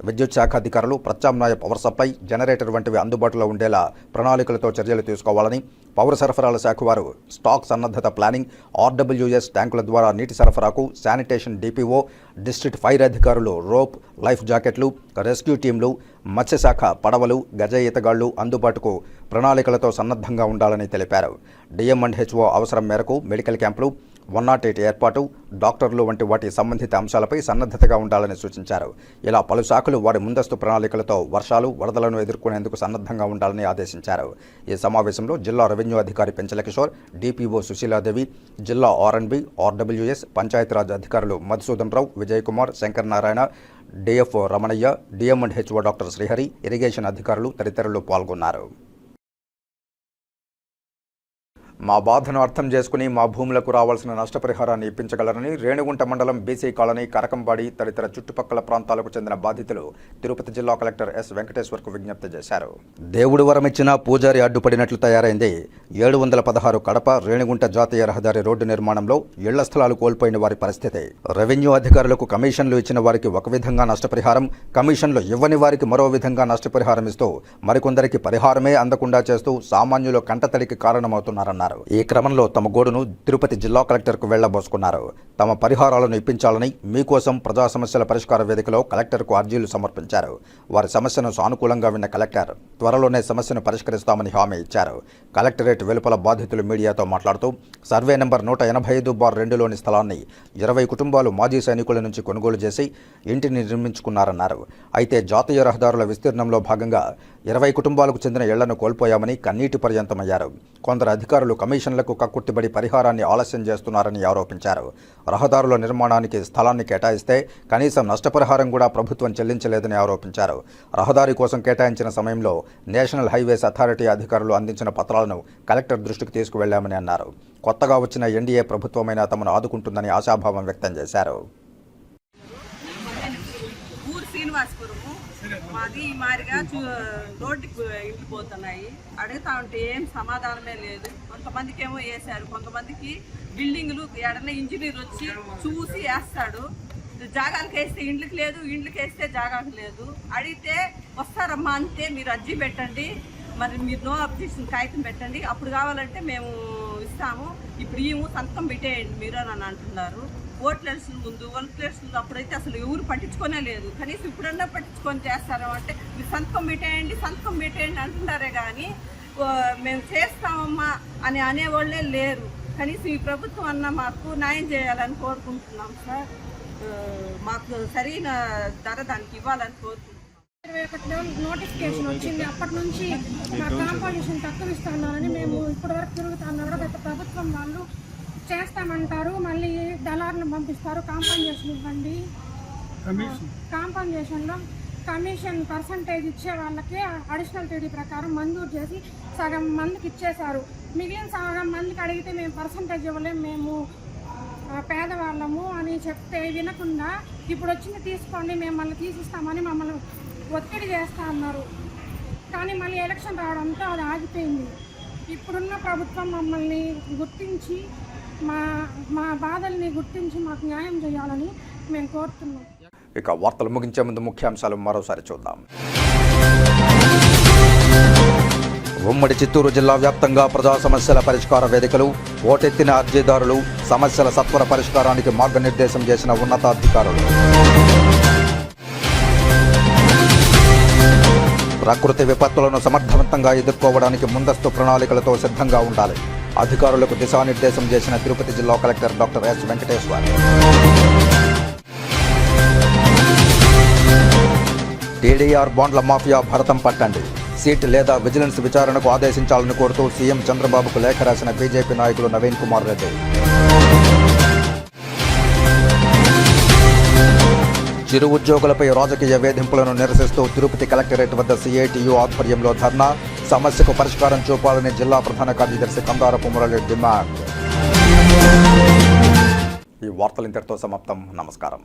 విద్యుత్ శాఖ అధికారులు ప్రత్యామ్నాయ పవర్ సప్లై, జనరేటర్ వంటివి అందుబాటులో ఉండేలా ప్రణాళికలతో చర్యలు తీసుకోవాలని, పౌర సరఫరాల శాఖ వారు స్టాక్ సన్నద్ధత ప్లానింగ్, ఆర్డబ్ల్యూఎస్ ట్యాంకుల ద్వారా నీటి సరఫరాకు శానిటేషన్ డిపిఓ, డిస్ట్రిక్ట్ ఫైర్ అధికారులు రోప్, లైఫ్ జాకెట్లు, రెస్క్యూ టీంలు, మత్స్యశాఖ పడవలు, గజ ఈతగాళ్లు అందుబాటుకు ప్రణాళికలతో సన్నద్ధంగా ఉండాలని తెలిపారు. డిఎం&హెచ్ఓ అవసరం మేరకు మెడికల్ క్యాంపులు, 108 ఏర్పాటు, డాక్టర్లు వంటి వాటి సంబంధిత అంశాలపై సన్నద్ధతగా ఉండాలని సూచించారు. ఇలా పలు శాఖలు వారి ముందస్తు ప్రణాళికలతో వర్షాలు, వరదలను ఎదుర్కొనేందుకు సన్నద్ధంగా ఉండాలని ఆదేశించారు. ఈ సమావేశంలో జిల్లా రెవెన్యూ అధికారి పెంచల కిషోర్, డిపిఓ సుశీలాదేవి, జిల్లా ఆర్ఎండ్బి, ఆర్డబ్ల్యూఎస్, పంచాయతీరాజ్ అధికారులు Madhusudan Rao, Vijay Kumar, Shankar Narayana, DFO Ramanaiah, DM and HO doctor Srihari, irrigation అధికారులు తదితరులు పాల్గొన్నారు. మా బాధను అర్థం చేసుకుని మా భూములకు రావాల్సిన నష్టపరిహారాన్ని ఇప్పించగలరని రేణిగుంట మండలం బీసీ కాలనీ, కరకంబాడి తదితర చుట్టుపక్కల ప్రాంతాలకు చెందిన బాధితులు తిరుపతి జిల్లా కలెక్టర్ ఎస్ వెంకటేశ్వర్కు విజ్ఞప్తి చేశారు. దేవుడు వరమిచ్చిన పూజారి అడ్డుపడినట్లు తయారైంది. 716 కడప రేణిగుంట జాతీయ రహదారి రోడ్డు నిర్మాణంలో ఇళ్ల స్థలాలు కోల్పోయిన వారి పరిస్థితి. రెవెన్యూ అధికారులకు కమిషన్లు ఇచ్చిన వారికి ఒక విధంగా నష్టపరిహారం, కమిషన్లు ఇవ్వని వారికి మరో విధంగా నష్టపరిహారం ఇస్తూ మరికొందరికి పరిహారమే అందకుండా చేస్తూ సామాన్యుల కంటతడికి కారణమవుతున్నారన్నారు. ఈ క్రమంలో తమ గోడును తిరుపతి జిల్లా కలెక్టర్కు వెళ్లబోసుకున్నారు. తమ పరిహారాలను ఇప్పించాలని మీకోసం ప్రజా సమస్యల పరిష్కార వేదికలో కలెక్టర్కు అర్జీలు సమర్పించారు. వారి సమస్యను సానుకూలంగా విన్న కలెక్టర్ త్వరలోనే సమస్యను పరిష్కరిస్తామని హామీ ఇచ్చారు. కలెక్టరేట్ వెలుపల బాధితులు మీడియాతో మాట్లాడుతూ సర్వే నెంబర్ 185/2లోని స్థలాన్ని 20 కుటుంబాలు మాజీ సైనికుల నుంచి కొనుగోలు చేసి ఇంటిని నిర్మించుకున్నారన్నారు. అయితే జాతీయ రహదారుల విస్తీర్ణంలో భాగంగా 20 కుటుంబాలకు చెందిన ఇళ్లను కోల్పోయామని కన్నీటి పర్యంతమయ్యారు. కొందరు అధికారులు కమిషన్లకు కక్కుర్తిబడి పరిహారాన్ని ఆలస్యం చేస్తున్నారని ఆరోపించారు. రహదారుల నిర్మాణానికి స్థలాన్ని కేటాయిస్తే కనీసం నష్టపరిహారం కూడా ప్రభుత్వం చెల్లించలేదని ఆరోపించారు. రహదారి కోసం కేటాయించిన సమయంలో నేషనల్ హైవేస్ అథారిటీ అధికారులు అందించిన పత్రాలను కలెక్టర్ దృష్టికి తీసుకువెళ్లామని అన్నారు. కొత్తగా వచ్చిన ఎన్డీఏ ప్రభుత్వమైనా తమను ఆదుకుంటుందని ఆశాభావం వ్యక్తం చేశారు. మాది ఈ మారిగా రోడ్డుకి ఇంట్లు పోతున్నాయి. అడుగుతా ఉంటే ఏం సమాధానమే లేదు. కొంతమందికి ఏమో వేసారు, కొంతమందికి బిల్డింగ్లు ఎడన ఇంజనీర్ వచ్చి చూసి వేస్తాడు. జాగాలకు వేస్తే ఇండ్లకి లేదు, ఇండ్లకి వేస్తే జాగాకు లేదు. అడిగితే వస్తారమ్మా అంతే, మీరు అర్జీ పెట్టండి, మరి మీరు నో అబ్జెక్షన్ కాగితం పెట్టండి, అప్పుడు కావాలంటే మేము ఇస్తాము, ఇప్పుడు ఈ సంతకం పెట్టేయండి మీరు అని అంటున్నారు. ఓట్లు వేసిన ముందు, ఓట్లు వేసిన ముందు అప్పుడైతే అసలు ఎవరు పట్టించుకోనే లేదు. కనీసం ఇప్పుడన్నా పట్టించుకొని చేస్తారా అంటే మీరు సంతకం పెట్టేయండి అంటున్నారే కానీ మేము చేస్తామమ్మా అని అనేవాళ్ళే లేరు. కనీసం ఈ ప్రభుత్వం అన్న మాకు న్యాయం చేయాలని కోరుకుంటున్నాం సార్. మాకు సరైన ధర దానికి ఇవ్వాలని కోరుకుంటున్నాం. 21 నోటిఫికేషన్ వచ్చింది. అప్పటి నుంచి మా కాంపోజిషన్ తక్కువ ఇస్తున్నారని మేము ఇప్పటివరకు తిరుగుతున్నా కూడా గత ప్రభుత్వం వాళ్ళు చేస్తామంటారు, మళ్ళీ దళారులను పంపిస్తారు, కాంపన్సేషన్ ఇవ్వండి, కాంపన్సేషన్లో కమిషన్ పర్సంటేజ్ ఇచ్చే వాళ్ళకి అడిషనల్ టీడీ ప్రకారం మంజూరు చేసి సగం మందికి ఇచ్చేశారు. మిగిలిన సగం మందికి అడిగితే మేము పర్సంటేజ్ ఇవ్వలేము, మేము పేదవాళ్ళము అని చెప్తే వినకుండా ఇప్పుడు వచ్చింది తీసుకోండి మేము మళ్ళీ తీసిస్తామని మమ్మల్ని ఒత్తిడి చేస్తా అన్నారు. కానీ మళ్ళీ ఎలక్షన్ రావడంతో అది ఆగిపోయింది. ఇప్పుడున్న ప్రభుత్వం మమ్మల్ని గుర్తించి మా బాధల్ని గుర్తించి మాకు న్యాయం చేయాలని మేము కోరుతున్నాం. ఇక వార్తలు ముగించే ముందు ముఖ్యాంశాలు మరోసారి చూద్దాం. ఉమ్మడి చిత్తూరు జిల్లా వ్యాప్తంగా ప్రజా సమస్యల పరిష్కార వేదికలు, ఓటెత్తిన అర్జీదారులు, సమస్యల సత్వర పరిష్కారానికి మార్గనిర్దేశం చేసిన ఉన్నతాధికారులు. ప్రకృతి విపత్తులను సమర్థవంతంగా ఎదుర్కోవడానికి ముందస్తు ప్రణాళికలతో సిద్ధంగా ఉండాలి. అధికారులకు దిశానిర్దేశం చేసిన తిరుపతి జిల్లా collector doctor yes Venkateshwar. TDR బాండ్ల మాఫియా భరతం పట్టండి, సీట్ లేదా విజిలెన్స్ విచారణకు ఆదేశించాలని కోరుతూ సీఎం చంద్రబాబుకు లేఖ రాసిన బీజేపీ నాయకులు నవీన్ కుమార్ రెడ్డి. చిరు ఉద్యోగులపై రాజకీయ వేధింపులను నిరసిస్తూ తిరుపతి కలెక్టరేట్ వద్ద సిఐటియు ఆధ్వర్యంలో ధర్నా, సమస్యకు పరిష్కారం చూపాలని జిల్లా ప్రధాన కార్యదర్శి కందారపు మురళి డిమాండ్. ఈ వార్తలు ఇంతటితో సమాప్తం. నమస్కారం.